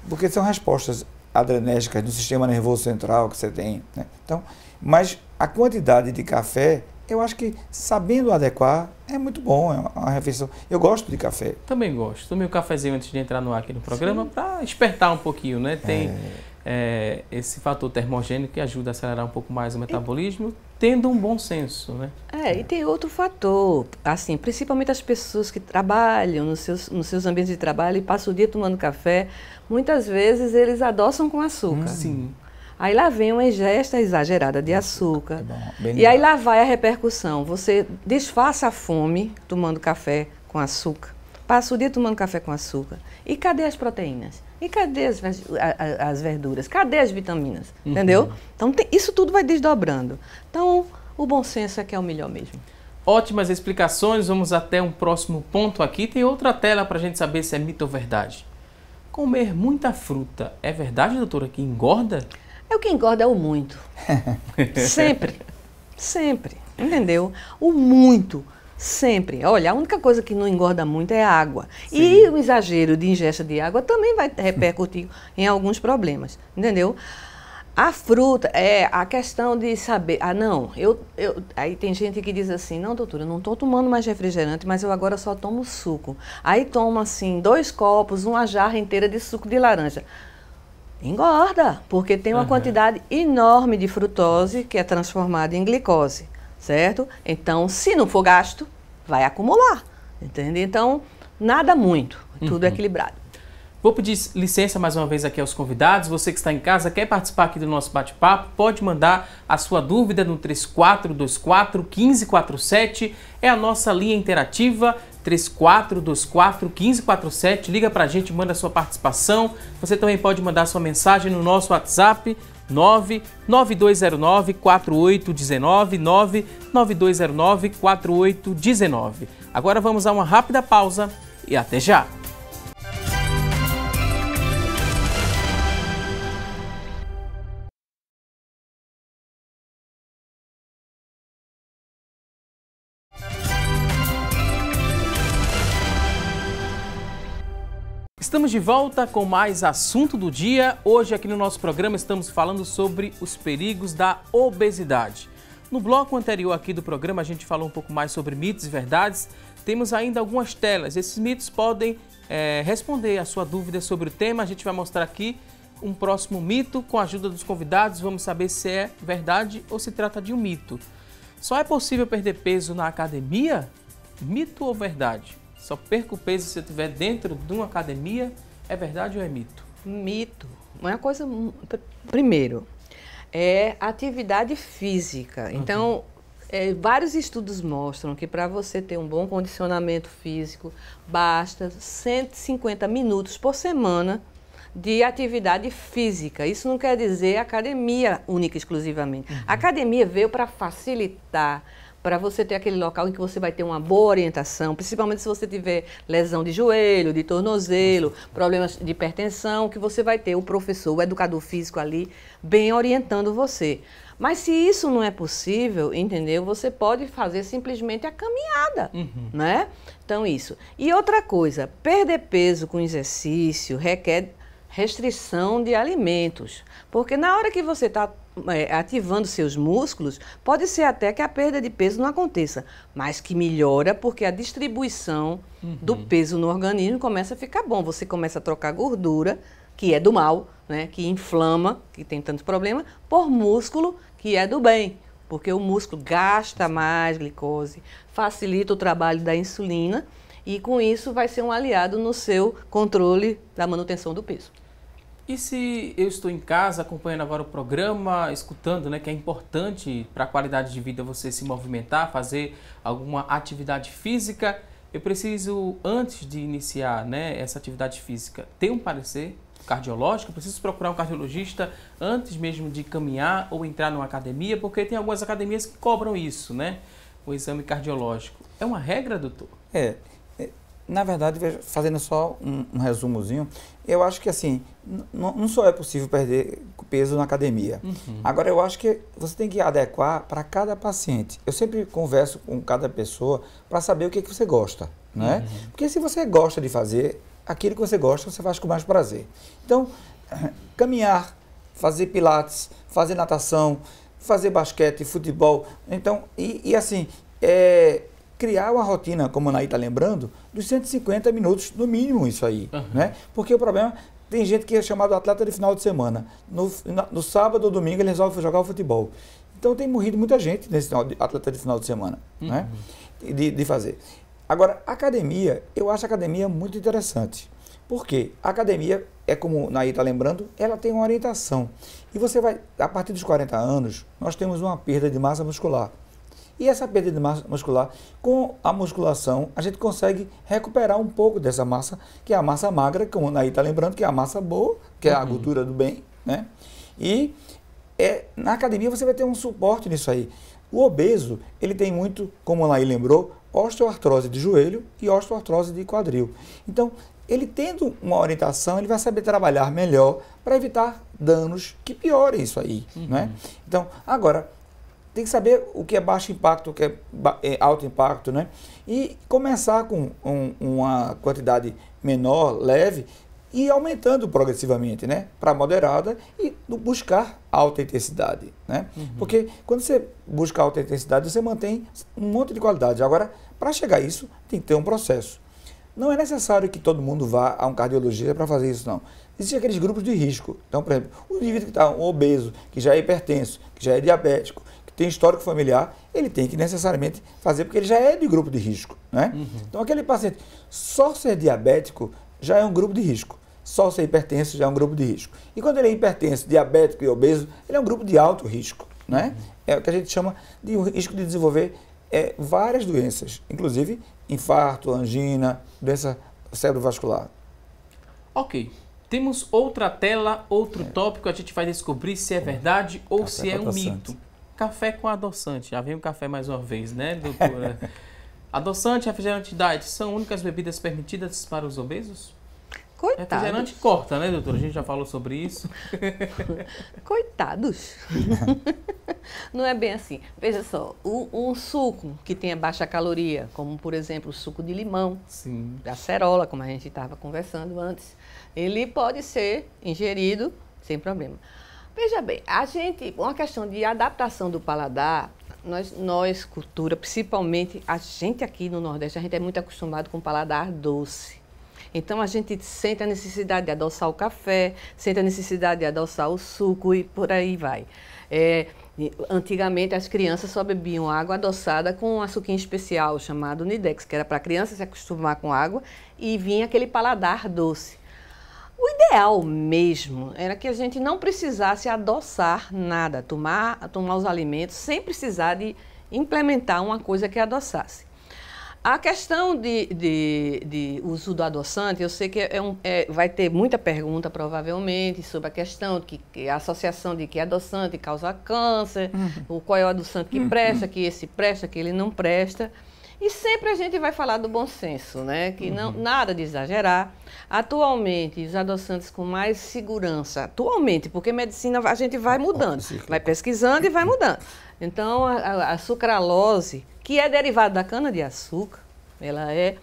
porque são respostas adrenérgicas do sistema nervoso central que você tem. Né? Então, mas a quantidade de café... Eu acho que sabendo adequar é muito bom, é uma refeição. Eu gosto de café. Também gosto. Tomei um cafezinho antes de entrar no ar aqui no programa para despertar um pouquinho, né? Tem esse fator termogênico que ajuda a acelerar um pouco mais o metabolismo, tendo um bom senso, né? E tem outro fator, assim, principalmente as pessoas que trabalham nos seus ambientes de trabalho e passam o dia tomando café, muitas vezes eles adoçam com açúcar. Sim. Aí lá vem uma ingesta exagerada de açúcar. E aí lá vai a repercussão. Você disfarça a fome tomando café com açúcar. Passa o dia tomando café com açúcar. E cadê as proteínas? E cadê as verduras? Cadê as vitaminas? Entendeu? Então isso tudo vai desdobrando. Então o bom senso é que é o melhor mesmo. Ótimas explicações, vamos até um próximo ponto aqui. Tem outra tela para a gente saber se é mito ou verdade. Comer muita fruta, é verdade, doutora, que engorda? O que engorda é o muito. Sempre. Sempre. Entendeu? O muito. Sempre. Olha, a única coisa que não engorda muito é a água. Sim. E o exagero de ingesta de água também vai repercutir em alguns problemas. Entendeu? A fruta, a questão de saber... Aí tem gente que diz assim, não, doutora, eu não estou tomando mais refrigerante, mas eu agora só tomo suco. Aí toma, assim, 2 copos, uma jarra inteira de suco de laranja. Engorda, porque tem uma quantidade enorme de frutose que é transformada em glicose, certo? Então, se não for gasto, vai acumular, entende? Então, nada muito, tudo equilibrado. Vou pedir licença mais uma vez aqui aos convidados. Você que está em casa, quer participar aqui do nosso bate-papo, pode mandar a sua dúvida no 3424-1547. É a nossa linha interativa, 3424-1547. Liga para a gente, manda a sua participação. Você também pode mandar sua mensagem no nosso WhatsApp, 99209-4819, 99209-4819. Agora vamos a uma rápida pausa e até já! Estamos de volta com mais assunto do dia. Hoje aqui no nosso programa estamos falando sobre os perigos da obesidade. No bloco anterior aqui do programa a gente falou um pouco mais sobre mitos e verdades. Temos ainda algumas telas. Esses mitos podem responder a sua dúvida sobre o tema. A gente vai mostrar aqui um próximo mito com a ajuda dos convidados. Vamos saber se é verdade ou se trata de um mito. Só é possível perder peso na academia? Mito ou verdade? Só perco peso se eu estiver dentro de uma academia, é verdade ou é mito? Mito. Uma coisa, primeiro, é atividade física. Então, vários estudos mostram que para você ter um bom condicionamento físico, basta 150 minutos por semana de atividade física. Isso não quer dizer academia única e exclusivamente. A academia veio para facilitar, para você ter aquele local em que você vai ter uma boa orientação, principalmente se você tiver lesão de joelho, de tornozelo, problemas de hipertensão, que você vai ter o professor, o educador físico ali, bem orientando você. Mas se isso não é possível, entendeu? Você pode fazer simplesmente a caminhada, né? Então, isso. E outra coisa, perder peso com exercício requer restrição de alimentos, porque na hora que você está ativando seus músculos, pode ser até que a perda de peso não aconteça, mas que melhora porque a distribuição do peso no organismo começa a ficar bom. Você começa a trocar gordura, que é do mal, né, que inflama, que tem tantos problemas, por músculo, que é do bem, porque o músculo gasta mais glicose, facilita o trabalho da insulina e com isso vai ser um aliado no seu controle da manutenção do peso. E se eu estou em casa acompanhando agora o programa, escutando, né, que é importante para a qualidade de vida você se movimentar, fazer alguma atividade física, eu preciso, antes de iniciar, né, essa atividade física, ter um parecer cardiológico? Eu preciso procurar um cardiologista antes mesmo de caminhar ou entrar numa academia? Porque tem algumas academias que cobram isso, né, o exame cardiológico. É uma regra, doutor? Na verdade, fazendo só um resumozinho, eu acho que assim, não só é possível perder peso na academia. Agora, eu acho que você tem que adequar para cada paciente. Eu sempre converso com cada pessoa para saber o que você gosta, né? Porque se você gosta de fazer aquilo que você gosta, você faz com mais prazer. Então, caminhar, fazer pilates, fazer natação, fazer basquete, futebol. Então, e assim, criar uma rotina, como a Anaí está lembrando, dos 150 minutos, no mínimo isso aí, né? Porque o problema, tem gente que é chamado atleta de final de semana. No sábado ou domingo ele resolve jogar o futebol. Então tem morrido muita gente nesse atleta de final de semana, né? De fazer. Agora, academia, eu acho a academia muito interessante. Por quê? A academia, como a Anaí está lembrando, ela tem uma orientação. E você vai, a partir dos 40 anos, nós temos uma perda de massa muscular. E essa perda de massa muscular, com a musculação, a gente consegue recuperar um pouco dessa massa, que é a massa magra, como a Anaí está lembrando, que é a massa boa, que é a gordura do bem, né? E na academia você vai ter um suporte nisso aí. O obeso, ele tem muito, como a Laí lembrou, osteoartrose de joelho e osteoartrose de quadril. Então, ele tendo uma orientação, ele vai saber trabalhar melhor para evitar danos que piorem isso aí, né? Então, agora, tem que saber o que é baixo impacto, o que é alto impacto, né? E começar com uma quantidade menor, leve, e aumentando progressivamente, né? Para moderada e buscar alta intensidade, né? Porque quando você busca alta intensidade, você mantém um monte de qualidade. Agora, para chegar a isso, tem que ter um processo. Não é necessário que todo mundo vá a um cardiologista para fazer isso, não. Existem aqueles grupos de risco. Então, por exemplo, o indivíduo que está obeso, que já é hipertenso, que já é diabético, que tem histórico familiar, ele tem que necessariamente fazer, porque ele já é de grupo de risco, né? Então, aquele paciente, só ser diabético já é um grupo de risco. Só ser hipertenso já é um grupo de risco. E quando ele é hipertenso, diabético e obeso, ele é um grupo de alto risco, né? É o que a gente chama de risco de desenvolver várias doenças, inclusive infarto, angina, doença cerebrovascular. Ok. Temos outra tela, outro tópico, a gente vai descobrir se é verdade ou Café se é com um mito. adoçante. Café com adoçante. Já vem o café mais uma vez, né, doutora? Adoçante e refrigerante diet são únicas bebidas permitidas para os obesos? Coitados. Refrigerante corta, né, doutora? A gente já falou sobre isso. Coitados. Não é bem assim. Veja só, um suco que tenha baixa caloria, como por exemplo o suco de limão, Sim. da acerola, como a gente estava conversando antes, ele pode ser ingerido sem problema. Veja bem, uma questão de adaptação do paladar, nós, cultura, principalmente a gente aqui no Nordeste, a gente é muito acostumado com paladar doce. Então, a gente sente a necessidade de adoçar o café, sente a necessidade de adoçar o suco e por aí vai. Antigamente, as crianças só bebiam água adoçada com um açuquinho especial chamado Nidex, que era para a criança se acostumar com água e vinha aquele paladar doce. O ideal mesmo era que a gente não precisasse adoçar nada, tomar os alimentos sem precisar de implementar uma coisa que adoçasse. A questão de uso do adoçante, eu sei que vai ter muita pergunta, provavelmente, sobre a questão que a associação de que adoçante causa câncer, qual é o adoçante que presta, que esse presta, que ele não presta. E sempre a gente vai falar do bom senso, né? Que nada de exagerar. Atualmente, os adoçantes com mais segurança, porque medicina a gente vai mudando, vai pesquisando e vai mudando. Então, a sucralose, que é derivada da cana-de-açúcar, ela é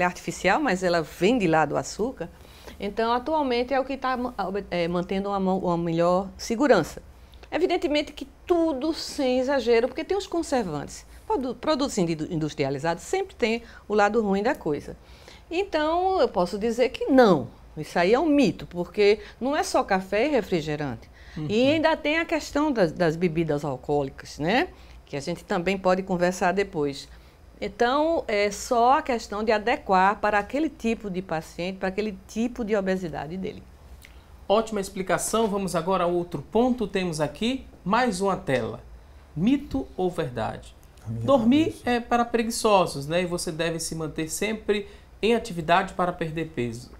artificial, mas ela vem de lá do açúcar. Então, atualmente é o que está mantendo uma melhor segurança. Evidentemente que tudo sem exagero, porque tem os conservantes. Produtos industrializados sempre tem o lado ruim da coisa. Então, eu posso dizer que não. Isso aí é um mito, porque não é só café e refrigerante. E ainda tem a questão das bebidas alcoólicas, né? Que a gente também pode conversar depois. Então, é só a questão de adequar para aquele tipo de paciente, para aquele tipo de obesidade dele. Ótima explicação. Vamos agora a outro ponto. Temos aqui mais uma tela. Mito ou verdade? Dormir é para preguiçosos, né? E você deve se manter sempre em atividade para perder peso.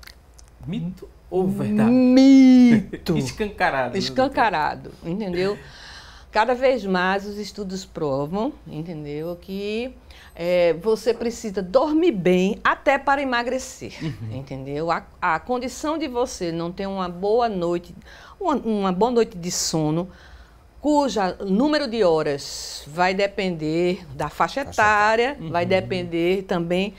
Mito ou verdade? Mito! Escancarado. Escancarado, entendeu? Cada vez mais os estudos provam, entendeu, que você precisa dormir bem até para emagrecer, entendeu? A condição de você não ter uma boa noite de sono, cuja número de horas vai depender da faixa etária, vai depender também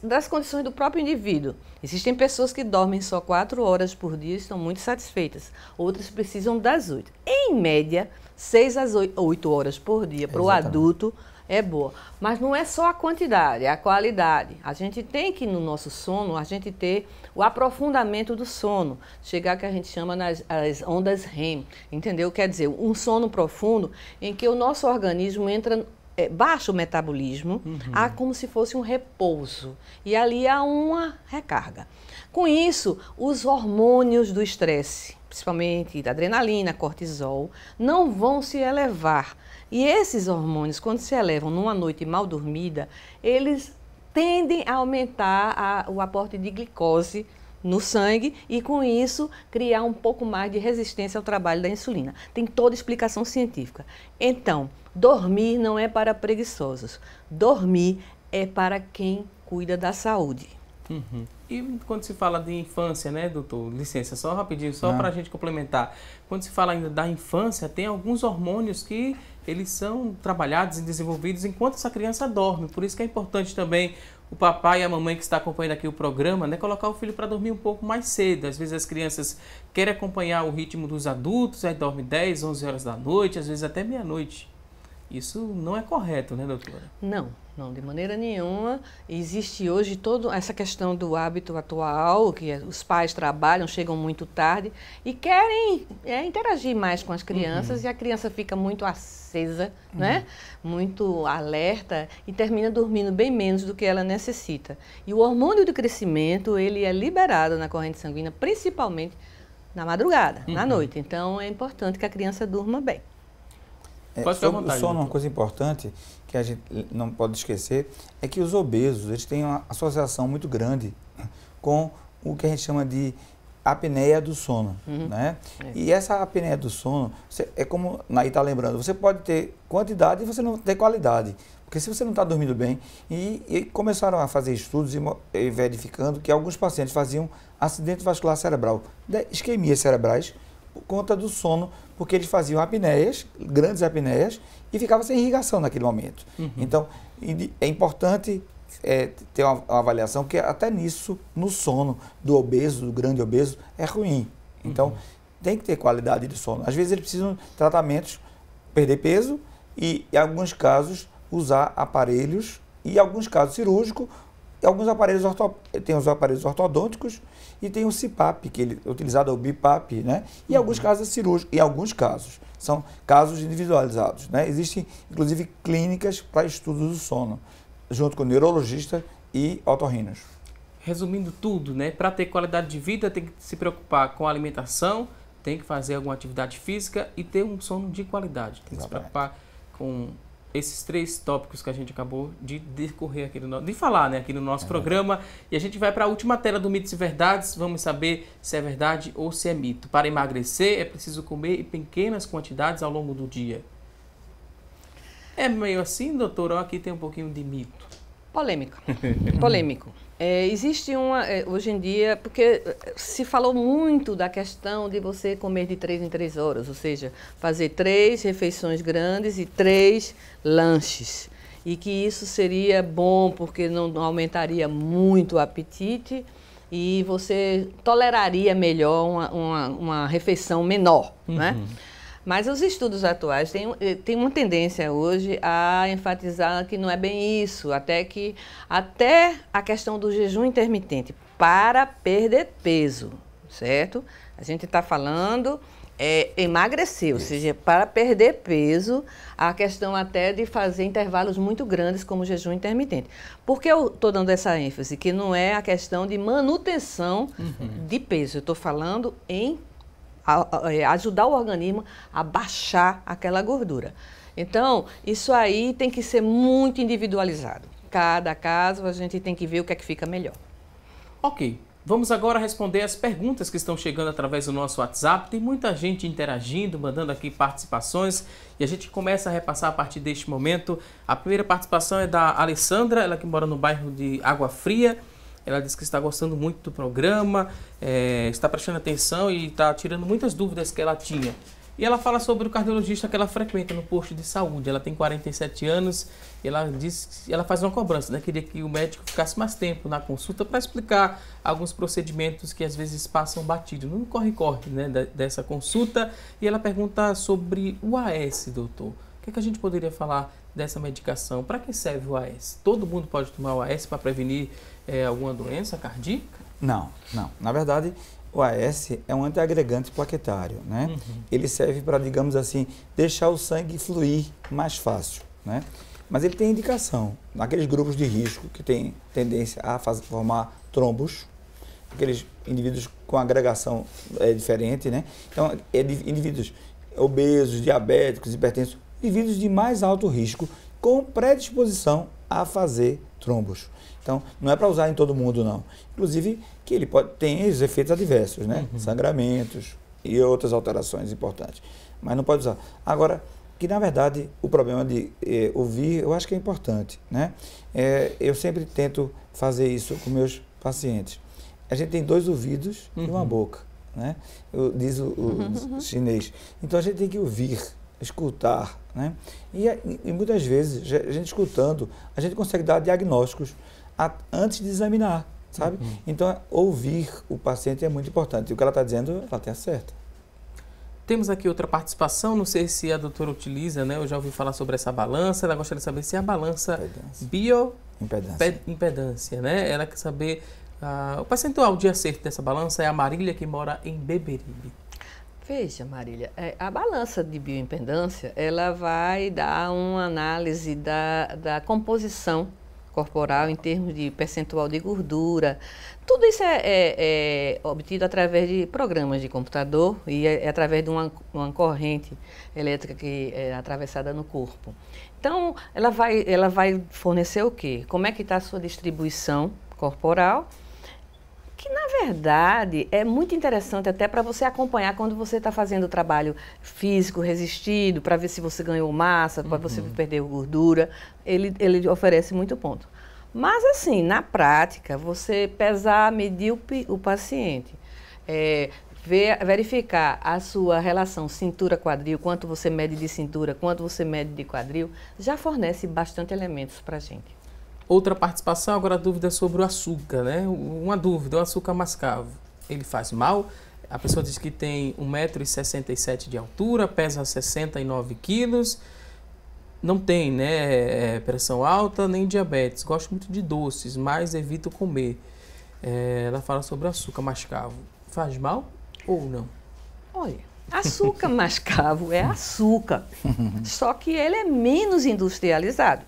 das condições do próprio indivíduo. Existem pessoas que dormem só 4 horas por dia e estão muito satisfeitas. Outras precisam das 8. Em média, 6 às 8 horas por dia para o adulto é boa. Mas não é só a quantidade, é a qualidade. A gente tem que, no nosso sono, a gente ter o aprofundamento do sono. Chegar que a gente chama as ondas REM, entendeu? Quer dizer, um sono profundo em que o nosso organismo entra, baixa o metabolismo, há como se fosse um repouso. E ali há uma recarga. Com isso, os hormônios do estresse, principalmente da adrenalina, cortisol, não vão se elevar. E esses hormônios, quando se elevam numa noite mal dormida, eles tendem a aumentar o aporte de glicose no sangue e, com isso, criar um pouco mais de resistência ao trabalho da insulina. Tem toda explicação científica. Então, dormir não é para preguiçosos. Dormir é para quem cuida da saúde. Uhum. E quando se fala de infância, né, doutor? Licença, só rapidinho, só para a gente complementar. Quando se fala ainda da infância, tem alguns hormônios que eles são trabalhados e desenvolvidos enquanto essa criança dorme. Por isso que é importante também o papai e a mamãe que está acompanhando aqui o programa, né, colocar o filho para dormir um pouco mais cedo. Às vezes as crianças querem acompanhar o ritmo dos adultos, aí dorme 10, 11 horas da noite, às vezes até meia-noite. Isso não é correto, né, doutora? Não, de maneira nenhuma. Existe hoje toda essa questão do hábito atual, que os pais trabalham, chegam muito tarde e querem interagir mais com as crianças, e a criança fica muito acesa, né? Muito alerta e termina dormindo bem menos do que ela necessita. E o hormônio do crescimento, ele é liberado na corrente sanguínea, principalmente na madrugada, na noite. Então, é importante que a criança durma bem. Sobre o sono, uma coisa importante que a gente não pode esquecer é que os obesos, eles têm uma associação muito grande com o que a gente chama de apneia do sono, né? E essa apneia do sono, é como Naí está lembrando, você pode ter quantidade e você não ter qualidade. Porque se você não está dormindo bem, e começaram a fazer estudos e verificando que alguns pacientes faziam acidente vascular cerebral, isquemias cerebrais, por conta do sono, porque eles faziam apneias, grandes apneias, e ficavam sem irrigação naquele momento. Então, é importante ter uma avaliação, que até nisso, no sono do obeso, do grande obeso, é ruim. Então, tem que ter qualidade de sono. Às vezes eles precisam de tratamentos, perder peso, e em alguns casos, usar aparelhos, e em alguns casos cirúrgicos, e alguns aparelhos tem os aparelhos ortodônticos e tem o CPAP, que é utilizado o BiPAP, né? E em alguns casos é cirúrgico, em alguns casos são casos individualizados, né? Existem inclusive clínicas para estudo do sono, junto com neurologista e otorrinos. Resumindo tudo, né? Para ter qualidade de vida tem que se preocupar com a alimentação, tem que fazer alguma atividade física e ter um sono de qualidade. Tem que se preocupar com esses 3 tópicos que a gente acabou de decorrer aqui de falar, né, aqui no nosso programa. E a gente vai para a última tela do Mitos e Verdades. Vamos saber se é verdade ou se é mito. Para emagrecer, é preciso comer em pequenas quantidades ao longo do dia. É meio assim, doutor? Ou aqui tem um pouquinho de mito? Polêmico. Existe hoje em dia, porque se falou muito da questão de você comer de 3 em 3 horas, ou seja, fazer 3 refeições grandes e 3 lanches. E que isso seria bom porque não aumentaria muito o apetite e você toleraria melhor uma refeição menor, né? Mas os estudos atuais têm uma tendência hoje a enfatizar que não é bem isso, até a questão do jejum intermitente para perder peso, certo? A gente está falando emagrecer, ou seja, para perder peso, a questão até de fazer intervalos muito grandes como o jejum intermitente. Por que eu estou dando essa ênfase? Que não é a questão de manutenção de peso, eu estou falando em ajudar o organismo a baixar aquela gordura. Então, isso aí tem que ser muito individualizado. Cada caso a gente tem que ver o que é que fica melhor. Ok, vamos agora responder as perguntas que estão chegando através do nosso WhatsApp. Tem muita gente interagindo, mandando aqui participações e a gente começa a repassar a partir deste momento. A primeira participação é da Alessandra, ela que mora no bairro de Água Fria. Ela disse que está gostando muito do programa, está prestando atenção e está tirando muitas dúvidas que ela tinha. E ela fala sobre o cardiologista que ela frequenta no posto de saúde. Ela tem 47 anos e ela diz que ela faz uma cobrança, né? Queria que o médico ficasse mais tempo na consulta para explicar alguns procedimentos que às vezes passam batido. Não corre-corre, né, dessa consulta. E ela pergunta sobre o AS, doutor. O que é que a gente poderia falar dessa medicação? Para que serve o AS? Todo mundo pode tomar o AS para prevenir alguma doença cardíaca? Não. Na verdade, o AS é um antiagregante plaquetário, né? Ele serve para, digamos assim, deixar o sangue fluir mais fácil, né? Mas ele tem indicação naqueles grupos de risco que têm tendência a formar trombos, aqueles indivíduos com agregação diferente, né? Então, indivíduos obesos, diabéticos, hipertensos, indivíduos de mais alto risco com predisposição a fazer trombos. Então, não é para usar em todo mundo, não. Inclusive, que ele tem os efeitos adversos, né? Sangramentos e outras alterações importantes. Mas não pode usar. Agora, que na verdade o problema de ouvir, eu acho que é importante, né? Eu sempre tento fazer isso com meus pacientes. A gente tem 2 ouvidos e uma boca, né? Diz o chinês. Então a gente tem que ouvir, escutar, né? E muitas vezes, a gente escutando, a gente consegue dar diagnósticos antes de examinar, sabe? Então ouvir o paciente é muito importante. E o que ela está dizendo, ela está certa. Temos aqui outra participação, não sei se a doutora utiliza, né? Eu já ouvi falar sobre essa balança, ela gostaria de saber se é a balança bioimpedância, né? Ela quer saber o percentual de acerto dessa balança. É a Marília, que mora em Beberibe. Veja, Marília, a balança de bioimpedância, ela vai dar uma análise da composição corporal em termos de percentual de gordura. Tudo isso é obtido através de programas de computador e através de uma corrente elétrica que é atravessada no corpo. Então, ela vai fornecer o quê? Como é que está a sua distribuição corporal? Que, na verdade, é muito interessante até para você acompanhar quando você está fazendo trabalho físico resistido, para ver se você ganhou massa, para você perder gordura. Ele oferece muito ponto. Mas, assim, na prática, você pesar, medir o paciente, verificar a sua relação cintura-quadril, quanto você mede de cintura, quanto você mede de quadril, já fornece bastante elementos para a gente. Outra participação, agora a dúvida sobre o açúcar, né? Uma dúvida, o açúcar mascavo, ele faz mal? A pessoa diz que tem 1,67 m de altura, pesa 69 quilos, não tem, né, pressão alta nem diabetes, gosta muito de doces, mas evita comer. Ela fala sobre o açúcar mascavo. Faz mal ou não? Olha, açúcar mascavo é açúcar, só que ele é menos industrializado,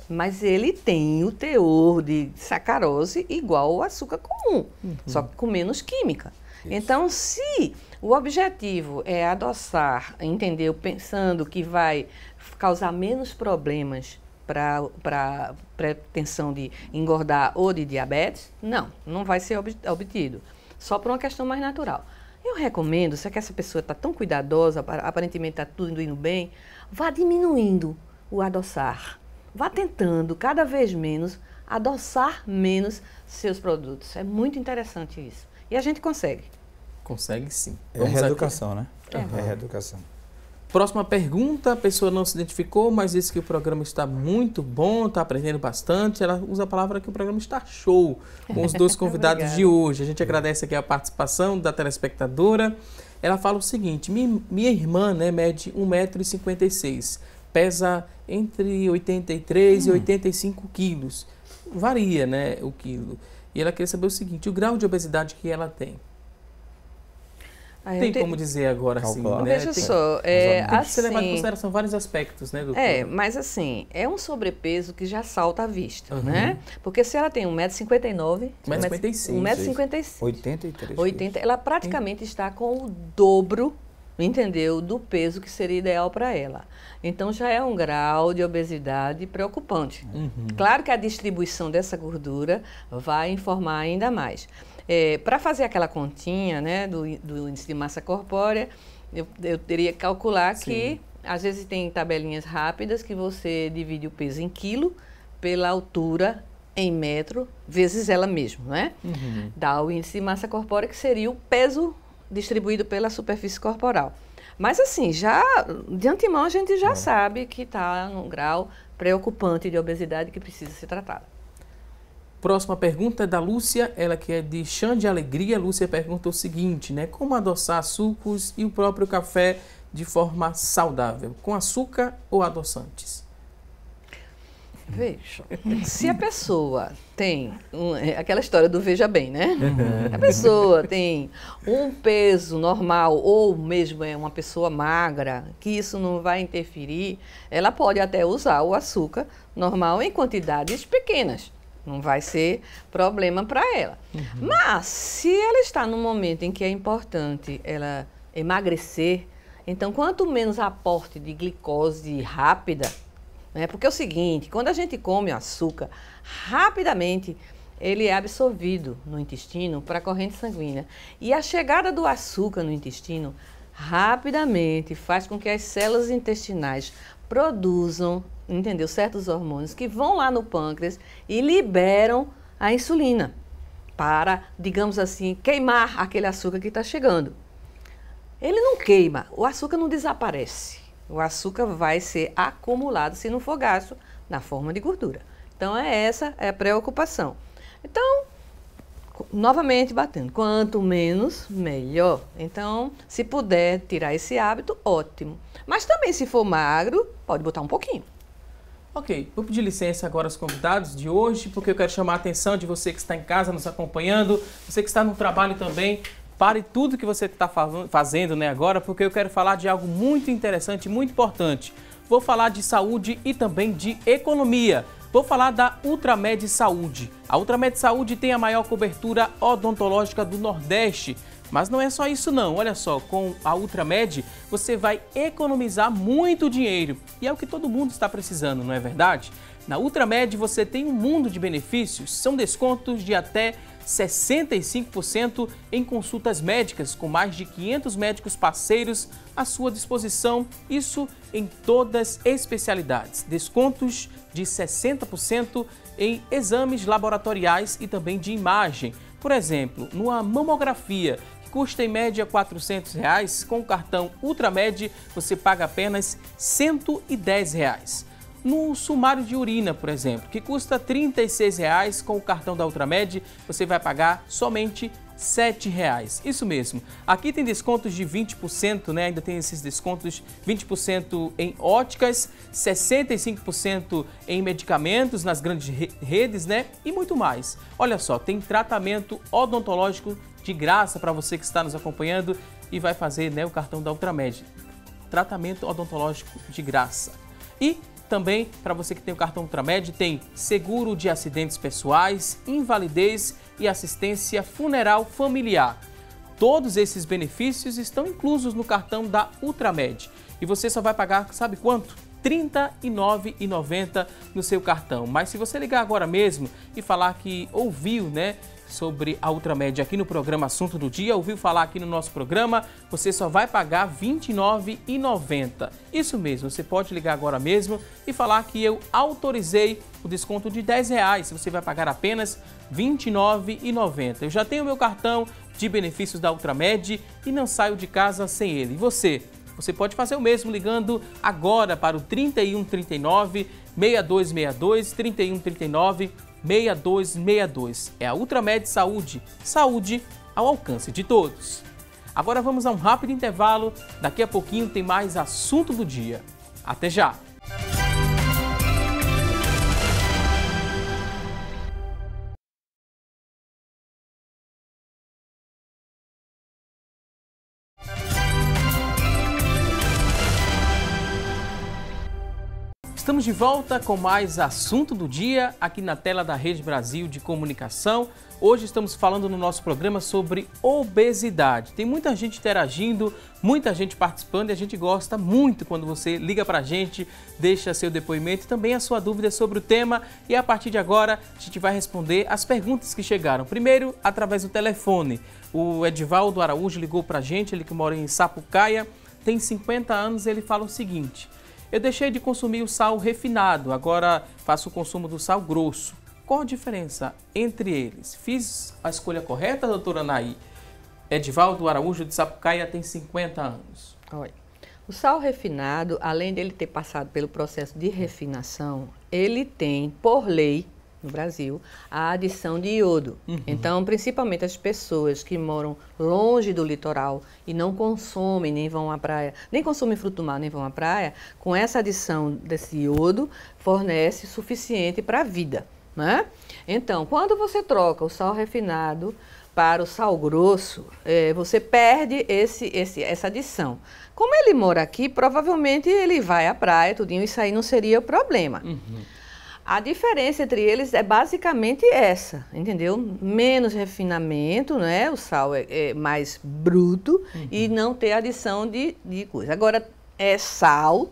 mas ele tem o teor de sacarose igual ao açúcar comum, só que com menos química. Isso. Então, se o objetivo é adoçar, entendeu, pensando que vai causar menos problemas para pretensão de engordar ou de diabetes, não vai ser obtido, só por uma questão mais natural. Eu recomendo, se é que essa pessoa está tão cuidadosa, aparentemente está tudo indo bem, vá diminuindo o adoçar. Vá tentando cada vez menos adoçar menos seus produtos. É muito interessante isso. E a gente consegue. Consegue sim. É reeducação, né? É reeducação. Próxima pergunta, a pessoa não se identificou, mas disse que o programa está muito bom, está aprendendo bastante. Ela usa a palavra que o programa está show, com os 2 convidados de hoje. A gente agradece aqui a participação da telespectadora. Ela fala o seguinte: minha irmã, né, mede 1,56 m, pesa entre 83 e 85 quilos. Varia, né, o quilo. E ela queria saber o seguinte: o grau de obesidade que ela tem. Tem como dizer agora assim, né? Veja só, tem que ser levado em consideração vários aspectos, né, doutor? Mas assim, é um sobrepeso que já salta à vista, né? Porque se ela tem 1,59 m, 1,56 m, 80, ela praticamente está com o dobro, entendeu, do peso que seria ideal para ela. Então já é um grau de obesidade preocupante. Claro que a distribuição dessa gordura vai informar ainda mais. Para fazer aquela continha, né, do índice de massa corpórea, eu teria que calcular que, às vezes, tem tabelinhas rápidas que você divide o peso em quilo pela altura em metro, vezes ela mesma, né? Dá o índice de massa corpórea, que seria o peso distribuído pela superfície corporal. Mas, assim, já de antemão a gente já sabe que está num grau preocupante de obesidade que precisa ser tratada. Próxima pergunta é da Lúcia, ela que é de Chã de Alegria. Lúcia pergunta o seguinte, né? Como adoçar sucos e o próprio café de forma saudável, com açúcar ou adoçantes? Veja, se a pessoa tem aquela história do veja bem, né? A pessoa tem um peso normal ou mesmo é uma pessoa magra, que isso não vai interferir, ela pode até usar o açúcar normal em quantidades pequenas. Não vai ser problema para ela. Mas, se ela está num momento em que é importante ela emagrecer, então, quanto menos aporte de glicose rápida, né? Porque é o seguinte, quando a gente come açúcar, rapidamente ele é absorvido no intestino para a corrente sanguínea. E a chegada do açúcar no intestino rapidamente faz com que as células intestinais produzam, entendeu, certos hormônios que vão lá no pâncreas e liberam a insulina para, digamos assim, queimar aquele açúcar que está chegando. Ele não queima, o açúcar não desaparece. O açúcar vai ser acumulado, se não for gasto, na forma de gordura. Então, essa é a preocupação. Então, novamente batendo, quanto menos, melhor. Então, se puder tirar esse hábito, ótimo. Mas também, se for magro, pode botar um pouquinho. Ok, vou pedir licença agora aos convidados de hoje, porque eu quero chamar a atenção de você que está em casa nos acompanhando, você que está no trabalho também. Pare tudo que você está fazendo, né, agora, porque eu quero falar de algo muito interessante, muito importante. Vou falar de saúde e também de economia. Vou falar da Ultramed Saúde. A Ultramed Saúde tem a maior cobertura odontológica do Nordeste. Mas não é só isso não, olha só, com a Ultramed você vai economizar muito dinheiro. E é o que todo mundo está precisando, não é verdade? Na Ultramed você tem um mundo de benefícios, são descontos de até 65% em consultas médicas, com mais de 500 médicos parceiros à sua disposição, isso em todas as especialidades. Descontos de 60% em exames laboratoriais e também de imagem. Por exemplo, numa mamografia, que custa em média R$ 400, com o cartão Ultramed você paga apenas R$ 110. No sumário de urina, por exemplo, que custa R$ 36, com o cartão da Ultramed você vai pagar somente R$ 7. Isso mesmo. Aqui tem descontos de 20%, né? Ainda tem esses descontos 20% em óticas, 65% em medicamentos nas grandes redes, né? E muito mais. Olha só, tem tratamento odontológico de graça para você que está nos acompanhando e vai fazer, né, o cartão da Ultramed. Tratamento odontológico de graça. E também, para você que tem o cartão Ultramed, tem seguro de acidentes pessoais, invalidez e assistência funeral familiar. Todos esses benefícios estão inclusos no cartão da Ultramed. E você só vai pagar, sabe quanto? R$ 39,90 no seu cartão. Mas se você ligar agora mesmo e falar que ouviu, né, sobre a Ultramed aqui no programa Assunto do Dia, ouviu falar aqui no nosso programa, você só vai pagar R$ 29,90. Isso mesmo, você pode ligar agora mesmo e falar que eu autorizei o desconto de R$ 10, você vai pagar apenas R$ 29,90. Eu já tenho meu cartão de benefícios da Ultramed e não saio de casa sem ele. E você? Você pode fazer o mesmo ligando agora para o 3139 6262, 3139 6262. É a Ultramed Saúde. Saúde ao alcance de todos. Agora vamos a um rápido intervalo. Daqui a pouquinho tem mais assunto do dia. Até já! Estamos de volta com mais assunto do dia aqui na tela da Rede Brasil de Comunicação. Hoje estamos falando no nosso programa sobre obesidade. Tem muita gente interagindo, muita gente participando e a gente gosta muito quando você liga pra gente, deixa seu depoimento e também a sua dúvida sobre o tema. E a partir de agora a gente vai responder as perguntas que chegaram. Primeiro, através do telefone. O Edivaldo Araújo ligou pra gente, ele que mora em Sapucaia, tem 50 anos, ele fala o seguinte: eu deixei de consumir o sal refinado, agora faço o consumo do sal grosso. Qual a diferença entre eles? Fiz a escolha correta, doutora Anaí? Edivaldo Araújo de Sapucaia tem 50 anos. Olha, o sal refinado, além dele ter passado pelo processo de refinação, ele tem, por lei, no Brasil, a adição de iodo. Então, principalmente as pessoas que moram longe do litoral e não consomem, nem vão à praia, nem consomem fruto do mar, nem vão à praia, com essa adição desse iodo, fornece suficiente para a vida, né? Então, quando você troca o sal refinado para o sal grosso, você perde essa adição. Como ele mora aqui, provavelmente ele vai à praia, tudinho, isso aí não seria o problema. A diferença entre eles é basicamente essa, entendeu? Menos refinamento, né? O sal é mais bruto e não ter adição de coisa. Agora, é sal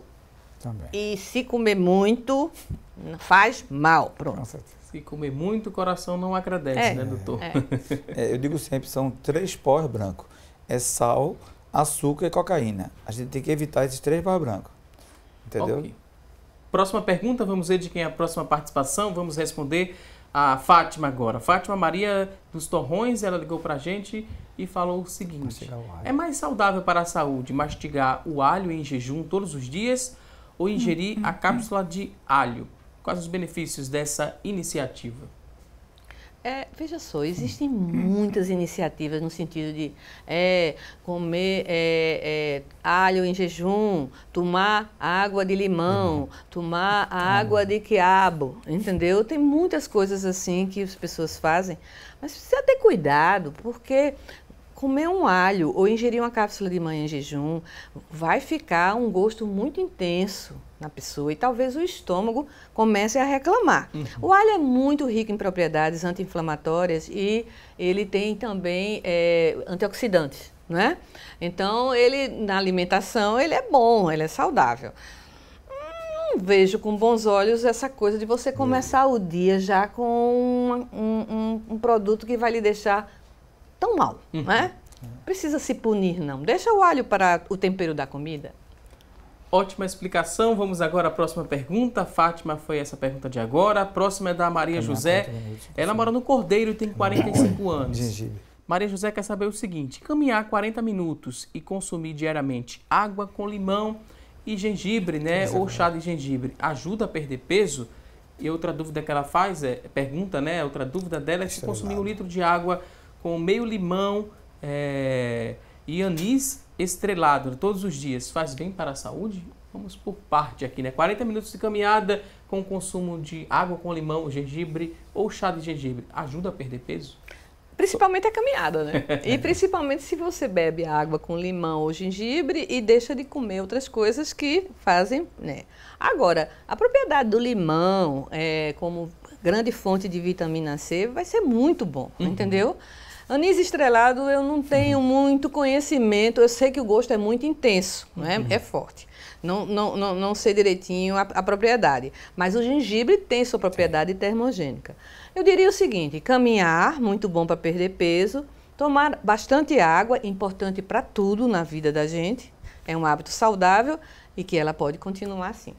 Também. E se comer muito, faz mal. Pronto. Com certeza. Se comer muito, o coração não agradece, né, doutor? Eu digo sempre, são 3 pós brancos. É sal, açúcar e cocaína. A gente tem que evitar esses 3 pós brancos. Entendeu? Ok. Próxima pergunta, vamos ver de quem é a próxima participação. Vamos responder a Fátima agora. Fátima Maria dos Torrões, ela ligou pra gente e falou o seguinte: é mais saudável para a saúde mastigar o alho em jejum todos os dias ou ingerir a cápsula de alho? Quais os benefícios dessa iniciativa? Veja só, existem muitas iniciativas no sentido de comer alho em jejum, tomar água de limão, tomar água de quiabo, entendeu? Tem muitas coisas assim que as pessoas fazem, mas precisa ter cuidado, porque comer um alho ou ingerir uma cápsula de manhã em jejum vai ficar um gosto muito intenso na pessoa e talvez o estômago comece a reclamar. O alho é muito rico em propriedades anti-inflamatórias e ele tem também antioxidantes, não é? Então, ele na alimentação ele é bom, ele é saudável. Não vejo com bons olhos essa coisa de você começar o dia já com um produto que vai lhe deixar tão mal, não é? Precisa se punir, não. Deixa o alho para o tempero da comida. Ótima explicação. Vamos agora à próxima pergunta. Fátima foi essa pergunta de agora. A próxima é da Maria José. Ela mora no Cordeiro e tem 45 anos. Gengibre. Maria José quer saber o seguinte: caminhar 40 minutos e consumir diariamente água com limão e gengibre, né? Ou chá de gengibre, ajuda a perder peso? E outra dúvida que ela faz, pergunta, né? Outra dúvida dela é se consumir 1 litro de água com meio limão e anis estrelado todos os dias faz bem para a saúde? Vamos por parte aqui, né? 40 minutos de caminhada com o consumo de água com limão, gengibre ou chá de gengibre ajuda a perder peso? Principalmente a caminhada, né? E principalmente se você bebe água com limão ou gengibre e deixa de comer outras coisas que fazem, né? Agora, a propriedade do limão como grande fonte de vitamina C vai ser muito bom, entendeu? Anis estrelado eu não tenho muito conhecimento, eu sei que o gosto é muito intenso, né? É forte. Não sei direitinho a propriedade, mas o gengibre tem sua propriedade termogênica. Eu diria o seguinte: caminhar, muito bom para perder peso, tomar bastante água, importante para tudo na vida da gente, é um hábito saudável e que ela pode continuar assim.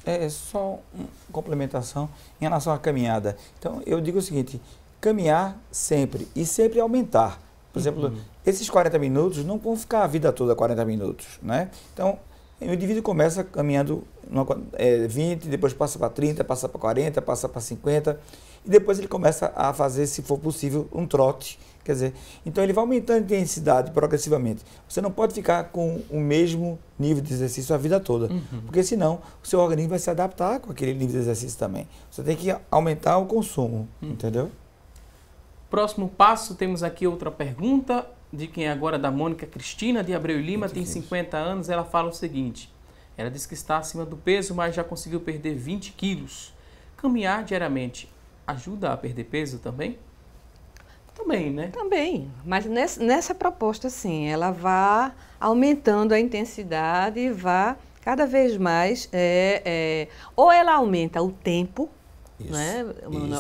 É só uma complementação em relação à caminhada. Então, eu digo o seguinte: caminhar sempre e sempre aumentar. Por exemplo, esses 40 minutos não vão ficar a vida toda 40 minutos, né? Então, o indivíduo começa caminhando 20, depois passa para 30, passa para 40, passa para 50, e depois ele começa a fazer, se for possível, um trote. Quer dizer, então ele vai aumentando a intensidade progressivamente. Você não pode ficar com o mesmo nível de exercício a vida toda, porque senão o seu organismo vai se adaptar com aquele nível de exercício também. Você tem que aumentar o consumo, entendeu? Próximo passo, temos aqui outra pergunta, de quem é agora, da Mônica Cristina, de Abreu Lima, tem 50 anos, ela fala o seguinte: ela diz que está acima do peso, mas já conseguiu perder 20 quilos. Caminhar diariamente ajuda a perder peso também? Também, né? Também, mas nessa proposta, sim, ela vai aumentando a intensidade e vai cada vez mais, ou ela aumenta o tempo, né,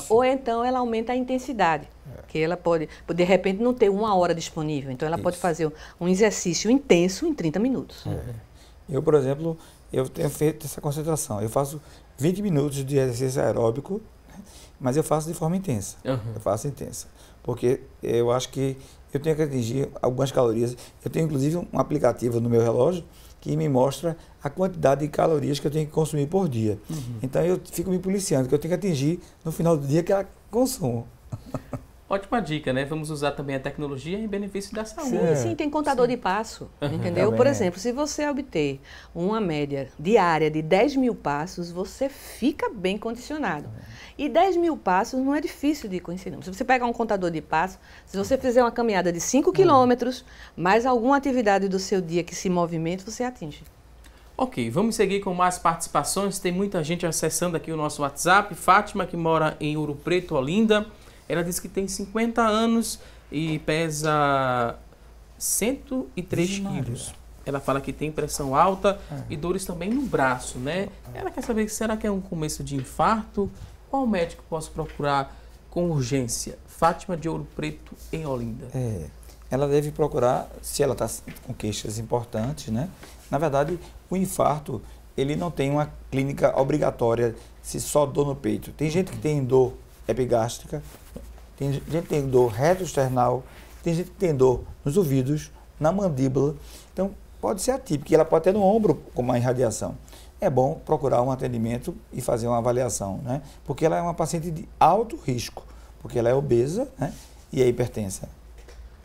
ou então ela aumenta a intensidade, que ela pode, de repente, não ter 1 hora disponível, então ela pode fazer um exercício intenso em 30 minutos. Eu, por exemplo, eu tenho feito essa concentração, eu faço 20 minutos de exercício aeróbico, mas eu faço de forma intensa, eu faço intensa, porque eu acho que eu tenho que atingir algumas calorias. Eu tenho, inclusive, um aplicativo no meu relógio que me mostra a quantidade de calorias que eu tenho que consumir por dia. Então, eu fico me policiando, que eu tenho que atingir no final do dia aquele consumo. Ótima dica, né? Vamos usar também a tecnologia em benefício da saúde. Sim, tem contador de passo, entendeu? Também por exemplo, se você obter uma média diária de 10 mil passos, você fica bem condicionado. E 10 mil passos não é difícil de conhecer, não. Se você pegar um contador de passos, se você fizer uma caminhada de 5 quilômetros, mais alguma atividade do seu dia que se movimente, você atinge. Ok, vamos seguir com mais participações. Tem muita gente acessando aqui o nosso WhatsApp. Fátima, que mora em Ouro Preto, Olinda. Ela diz que tem 50 anos e pesa 103 quilos. Ela fala que tem pressão alta e dores também no braço, né? Ela quer saber, será que é um começo de infarto? Qual médico posso procurar com urgência? Fátima de Ouro Preto, em Olinda. Ela deve procurar, se ela está com queixas importantes, né? Na verdade, o infarto, ele não tem uma clínica obrigatória se só dor no peito. Tem gente que tem dor epigástrica, tem gente que tem dor retroesternal, tem gente que tem dor nos ouvidos, na mandíbula. Então, pode ser atípica, e ela pode ter no ombro com uma irradiação. É bom procurar um atendimento e fazer uma avaliação, né? Porque ela é uma paciente de alto risco, porque ela é obesa, né? E é hipertensa.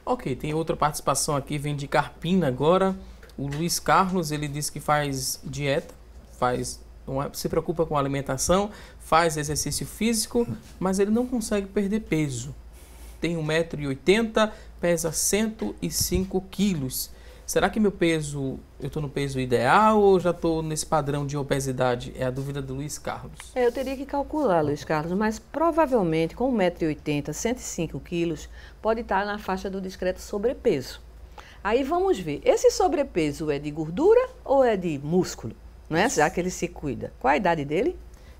Ok, tem outra participação aqui, vem de Carpina agora. O Luiz Carlos, ele disse que faz dieta, se preocupa com a alimentação, faz exercício físico, mas ele não consegue perder peso. Tem 1,80 m, pesa 105 quilos. Será que meu peso, eu estou no peso ideal ou já estou nesse padrão de obesidade? É a dúvida do Luiz Carlos. Eu teria que calcular, Luiz Carlos, mas provavelmente com 1,80 m, 105 quilos, pode estar na faixa do discreto sobrepeso. Aí vamos ver, esse sobrepeso é de gordura ou é de músculo? Não é? Já que ele se cuida. Qual a idade dele?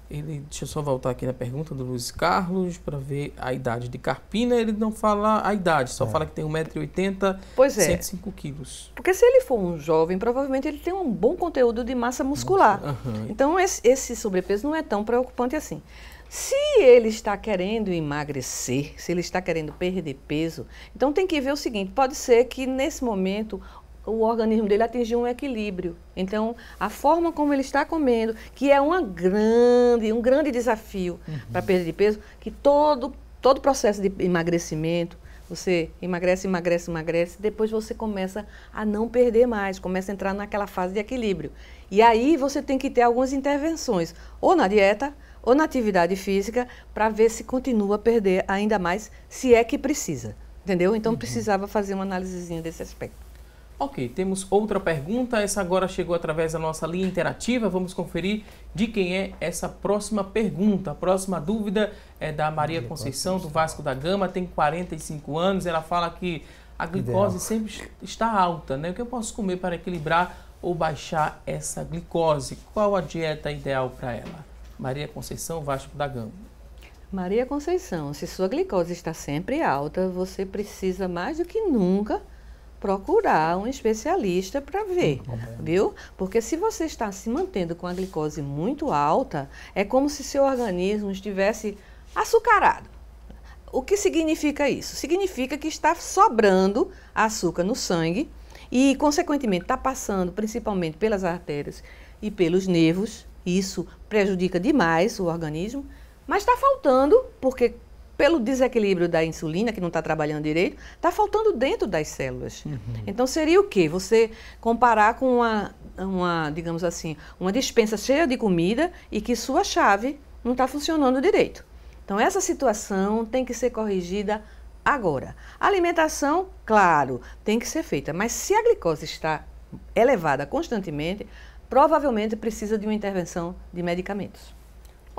Deixa eu só voltar aqui na pergunta do Luiz Carlos para ver a idade de Carpina. Ele não fala a idade, só fala que tem 1,80 m, pois é. 105 quilos. Porque se ele for um jovem, provavelmente ele tem um bom conteúdo de massa muscular. Então esse sobrepeso não é tão preocupante assim. Se ele está querendo emagrecer, se ele está querendo perder peso, então tem que ver o seguinte, pode ser que nesse momento o organismo dele atingiu um equilíbrio. Então, a forma como ele está comendo, que é um grande desafio para perda de peso, que todo processo de emagrecimento, você emagrece, depois você começa a não perder mais, começa a entrar naquela fase de equilíbrio. E aí você tem que ter algumas intervenções, ou na dieta, ou na atividade física, para ver se continua a perder ainda mais, se é que precisa. Entendeu? Então, precisava fazer uma análisezinha desse aspecto. Ok, temos outra pergunta, essa agora chegou através da nossa linha interativa, vamos conferir de quem é essa próxima pergunta. A próxima dúvida é da Maria Conceição, do Vasco da Gama, tem 45 anos, ela fala que a glicose sempre está alta, né? O que eu posso comer para equilibrar ou baixar essa glicose? Qual a dieta ideal para ela? Maria Conceição, Vasco da Gama. Maria Conceição, se sua glicose está sempre alta, você precisa mais do que nunca procurar um especialista para ver, viu? Porque se você está se mantendo com a glicose muito alta, é como se seu organismo estivesse açucarado. O que significa isso? Significa que está sobrando açúcar no sangue e, consequentemente, está passando principalmente pelas artérias e pelos nervos. Isso prejudica demais o organismo, mas está faltando, porque pelo desequilíbrio da insulina, que não está trabalhando direito, está faltando dentro das células. Então, seria o quê? Você comparar com digamos assim, uma despensa cheia de comida e que sua chave não está funcionando direito. Então, essa situação tem que ser corrigida agora. A alimentação, claro, tem que ser feita, mas se a glicose está elevada constantemente, provavelmente precisa de uma intervenção de medicamentos.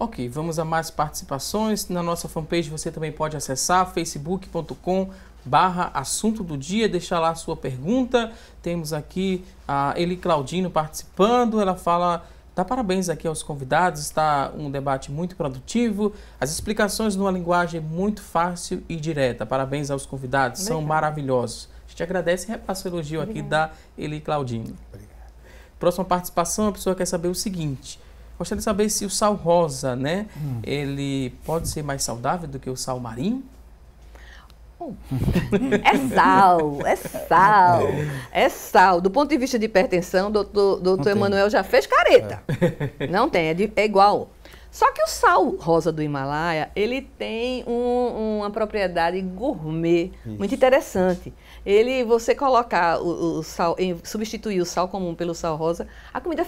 Ok, vamos a mais participações. Na nossa fanpage você também pode acessar facebook.com/assunto do dia, deixar lá a sua pergunta. Temos aqui a Eli Claudino participando, ela fala, dá parabéns aqui aos convidados, está um debate muito produtivo, as explicações numa linguagem muito fácil e direta. Parabéns aos convidados, são maravilhosos. A gente agradece e repassa o elogio aqui da Eli Claudino. Obrigado. Próxima participação, a pessoa quer saber o seguinte: gostaria de saber se o sal rosa, né, ele pode ser mais saudável do que o sal marinho? É sal. Do ponto de vista de hipertensão, doutor Emanuel já fez careta. Não tem, é igual. Só que o sal rosa do Himalaia, ele tem uma propriedade gourmet muito interessante. Você colocar o sal, substituir o sal comum pelo sal rosa, a comida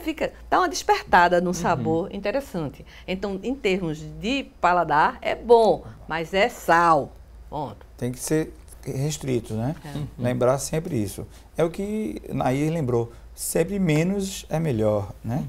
dá uma despertada num sabor interessante. Então, em termos de paladar, é bom, mas é sal. Ponto. Tem que ser restrito, né? Lembrar sempre isso. É o que Nair lembrou, sempre menos é melhor, né?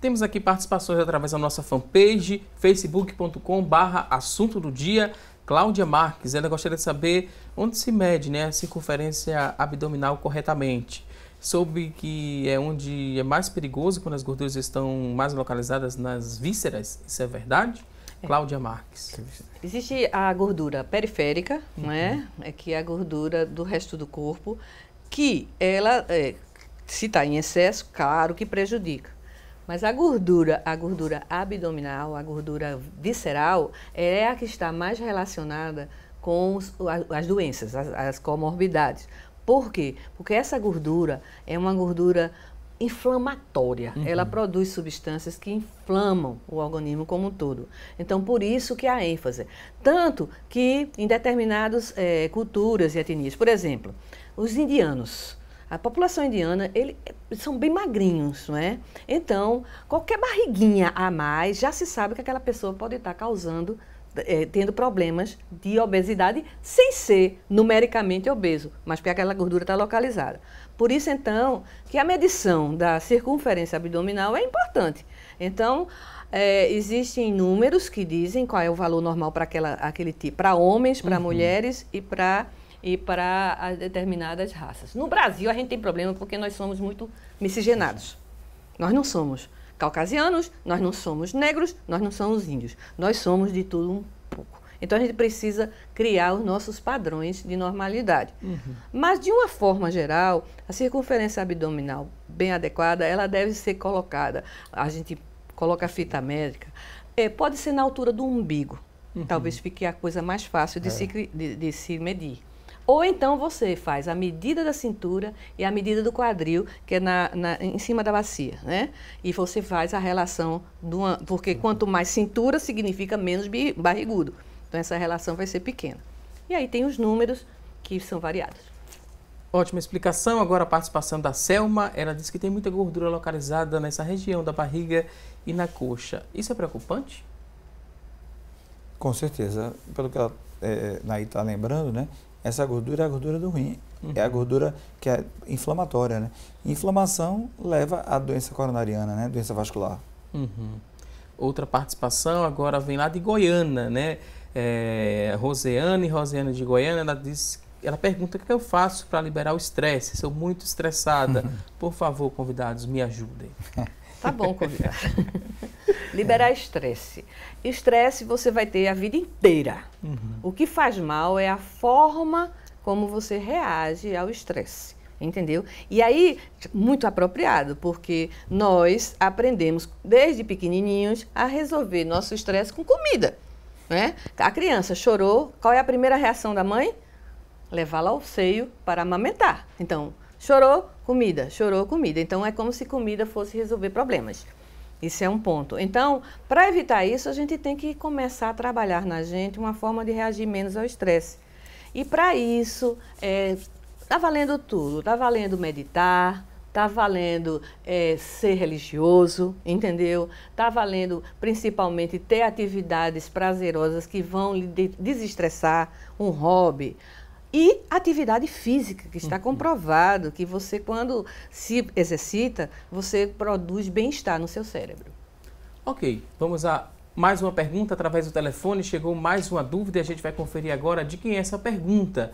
Temos aqui participações através da nossa fanpage, facebook.com/assunto do dia. Cláudia Marques, ela gostaria de saber onde se mede, né, a circunferência abdominal corretamente. soube que é onde é mais perigoso quando as gorduras estão mais localizadas nas vísceras. Isso é verdade? Cláudia Marques. Existe a gordura periférica, né? Que é a gordura do resto do corpo, que ela, se está em excesso, claro que prejudica. Mas a gordura abdominal, a gordura visceral, é a que está mais relacionada com as doenças, as comorbidades. Por quê? Porque essa gordura é uma gordura inflamatória. Ela produz substâncias que inflamam o organismo como um todo. Então, por isso que a ênfase. Tanto que em determinadas culturas e etnias, por exemplo, os indianos, a população indiana, eles são bem magrinhos, não é? Então, qualquer barriguinha a mais, já se sabe que aquela pessoa pode estar causando, tendo problemas de obesidade, sem ser numericamente obeso, mas porque aquela gordura está localizada. Por isso, então, que a medição da circunferência abdominal é importante. Então, existem números que dizem qual é o valor normal para aquele tipo, para homens, para mulheres e para determinadas raças. No Brasil, a gente tem problema porque nós somos muito miscigenados. Nós não somos caucasianos, nós não somos negros, nós não somos índios. Nós somos de tudo um pouco. Então, a gente precisa criar os nossos padrões de normalidade. Mas, de uma forma geral, a circunferência abdominal bem adequada, ela deve ser colocada, a gente coloca a fita médica, pode ser na altura do umbigo. Talvez fique a coisa mais fácil de se medir. Ou então você faz a medida da cintura e a medida do quadril, que é em cima da bacia, né? E você faz a relação, porque quanto mais cintura significa menos barrigudo. Então essa relação vai ser pequena. E aí tem os números que são variados. Ótima explicação. Agora a participação da Selma, ela diz que tem muita gordura localizada nessa região da barriga e na coxa. Isso é preocupante? Com certeza. Pelo que ela Naí está lembrando, né? Essa gordura é a gordura do rim, é a gordura que é inflamatória, né? Inflamação leva à doença coronariana, né? Doença vascular. Outra participação agora vem lá de Goiânia, né? Rosiane de Goiânia, ela pergunta o que eu faço para liberar o estresse. Sou muito estressada. Por favor, convidados, me ajudem. Tá bom, convidado. Liberar estresse. Estresse você vai ter a vida inteira. O que faz mal é a forma como você reage ao estresse. Entendeu? E aí, muito apropriado, porque nós aprendemos desde pequenininhos a resolver nosso estresse com comida. Né? A criança chorou, qual é a primeira reação da mãe? Levá-la ao seio para amamentar. Então, chorou, comida. Então, é como se comida fosse resolver problemas. Isso é um ponto. Então, para evitar isso, a gente tem que começar a trabalhar na gente uma forma de reagir menos ao estresse. E para isso, está valendo tudo. Está valendo meditar, está valendo ser religioso, entendeu? Está valendo, principalmente, ter atividades prazerosas que vão lhe desestressar, um hobby. E atividade física, que está comprovado que você, quando se exercita, você produz bem-estar no seu cérebro. Ok, vamos a mais uma pergunta através do telefone. Chegou mais uma dúvida e a gente vai conferir agora de quem é essa pergunta.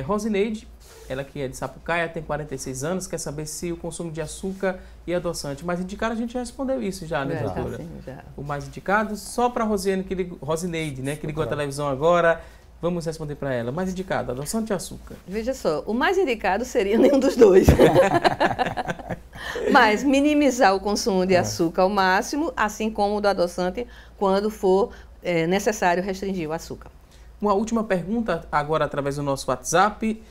Rosineide, ela que é de Sapucaia, tem 46 anos, quer saber se o consumo de açúcar e adoçante. Mais indicado, a gente já respondeu isso já, né, doutora? Sim, já. O mais indicado, só para Rosineide, né, que ligou a televisão agora. Vamos responder para ela. Mais indicado, adoçante ou açúcar? Veja só, o mais indicado seria nenhum dos dois. Mas minimizar o consumo de açúcar ao máximo, assim como o do adoçante, quando for necessário restringir o açúcar. Uma última pergunta, agora através do nosso WhatsApp.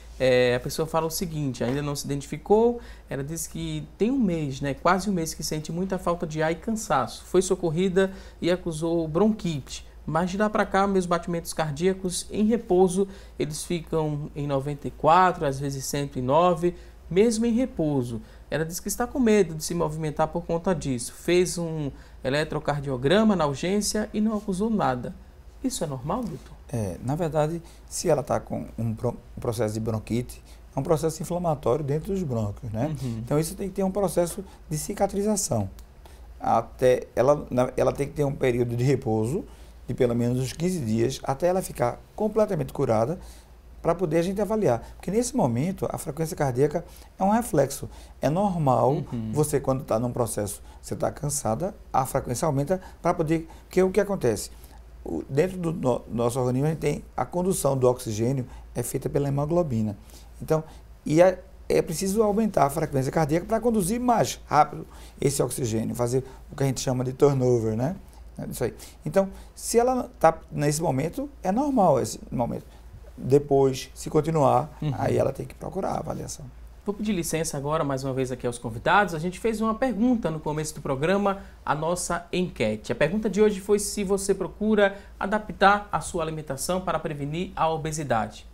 A pessoa fala o seguinte, ainda não se identificou, ela diz que tem um mês, né, quase um mês, que sente muita falta de ar e cansaço. Foi socorrida e acusou bronquite. Mas de lá para cá, meus batimentos cardíacos em repouso, eles ficam em 94, às vezes 109, mesmo em repouso. Ela diz que está com medo de se movimentar por conta disso. Fez um eletrocardiograma na urgência e não acusou nada. Isso é normal, doutor? Na verdade, se ela está com um processo de bronquite, é um processo inflamatório dentro dos brônquios, né? Então, isso tem que ter um processo de cicatrização. Ela tem que ter um período de repouso, de pelo menos uns 15 dias, até ela ficar completamente curada, para poder a gente avaliar. Porque nesse momento, a frequência cardíaca é um reflexo. É normal você, quando está num processo, você está cansada, a frequência aumenta para poder... Porque o que acontece? Dentro do nosso organismo, a gente tem a condução do oxigênio é feita pela hemoglobina. Então, é preciso aumentar a frequência cardíaca para conduzir mais rápido esse oxigênio, fazer o que a gente chama de turnover, né? Isso aí. Então, se ela está nesse momento, é normal esse momento. Depois, se continuar, aí ela tem que procurar a avaliação. Vou pedir licença agora, mais uma vez aqui aos convidados. A gente fez uma pergunta no começo do programa, a nossa enquete. A pergunta de hoje foi se você procura adaptar a sua alimentação para prevenir a obesidade.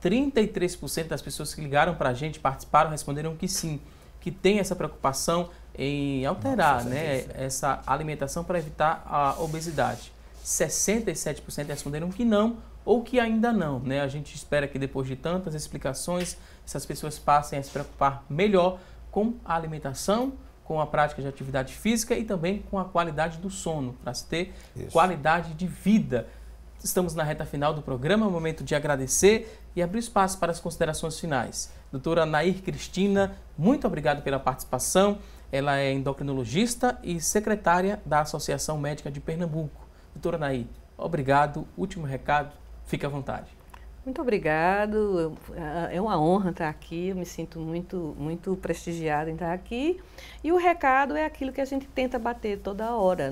33% das pessoas que ligaram para a gente, participaram, responderam que sim, que tem essa preocupação em alterar essa alimentação para evitar a obesidade. 67% responderam que não ou que ainda não, né? A gente espera que depois de tantas explicações, essas pessoas passem a se preocupar melhor com a alimentação, com a prática de atividade física e também com a qualidade do sono, para se ter qualidade de vida. Estamos na reta final do programa, é o momento de agradecer e abrir espaço para as considerações finais. Doutora Nair Cristina, muito obrigado pela participação. Ela é endocrinologista e secretária da Associação Médica de Pernambuco. Doutora Nair, obrigado. Último recado, fique à vontade. Muito obrigado, é uma honra estar aqui, eu me sinto muito prestigiada em estar aqui. E o recado é aquilo que a gente tenta bater toda hora.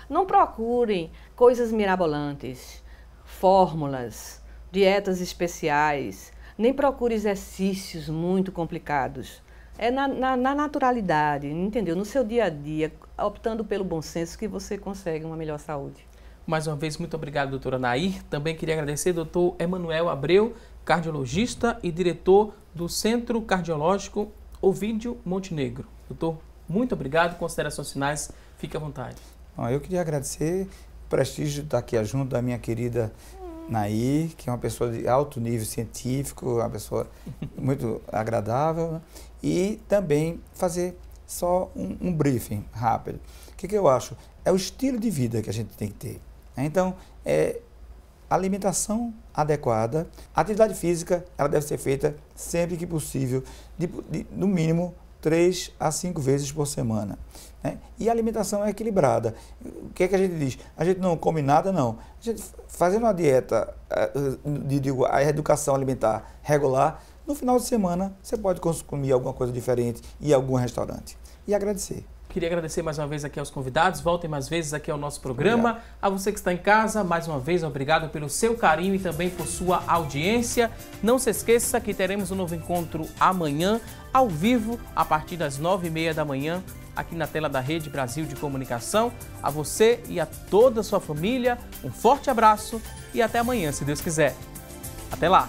Não procurem coisas mirabolantes, fórmulas, dietas especiais, nem procure exercícios muito complicados. É na naturalidade, entendeu? No seu dia a dia, optando pelo bom senso, que você consegue uma melhor saúde. Mais uma vez, muito obrigado, doutora Nair. Também queria agradecer ao doutor Emanuel Abreu, cardiologista e diretor do Centro Cardiológico Ovídio Montenegro. Doutor, muito obrigado. Considerações finais, fique à vontade. Eu queria agradecer o prestígio de estar aqui junto da minha querida Nair, que é uma pessoa de alto nível científico, uma pessoa muito agradável, e também fazer só um briefing rápido. O que eu acho? É o estilo de vida que a gente tem que ter. Então, alimentação adequada, atividade física, ela deve ser feita sempre que possível, no mínimo 3 a 5 vezes por semana. Né? E a alimentação é equilibrada. O que é que a gente diz? A gente não come nada, não. A gente, fazendo uma dieta, a educação alimentar regular, no final de semana você pode consumir alguma coisa diferente em algum restaurante. E agradecer. Queria agradecer mais uma vez aqui aos convidados, voltem mais vezes aqui ao nosso programa. Obrigado. A você que está em casa, mais uma vez, obrigado pelo seu carinho e também por sua audiência. Não se esqueça que teremos um novo encontro amanhã, ao vivo, a partir das 9h30 da manhã, aqui na tela da Rede Brasil de Comunicação. A você e a toda a sua família, um forte abraço e até amanhã, se Deus quiser. Até lá!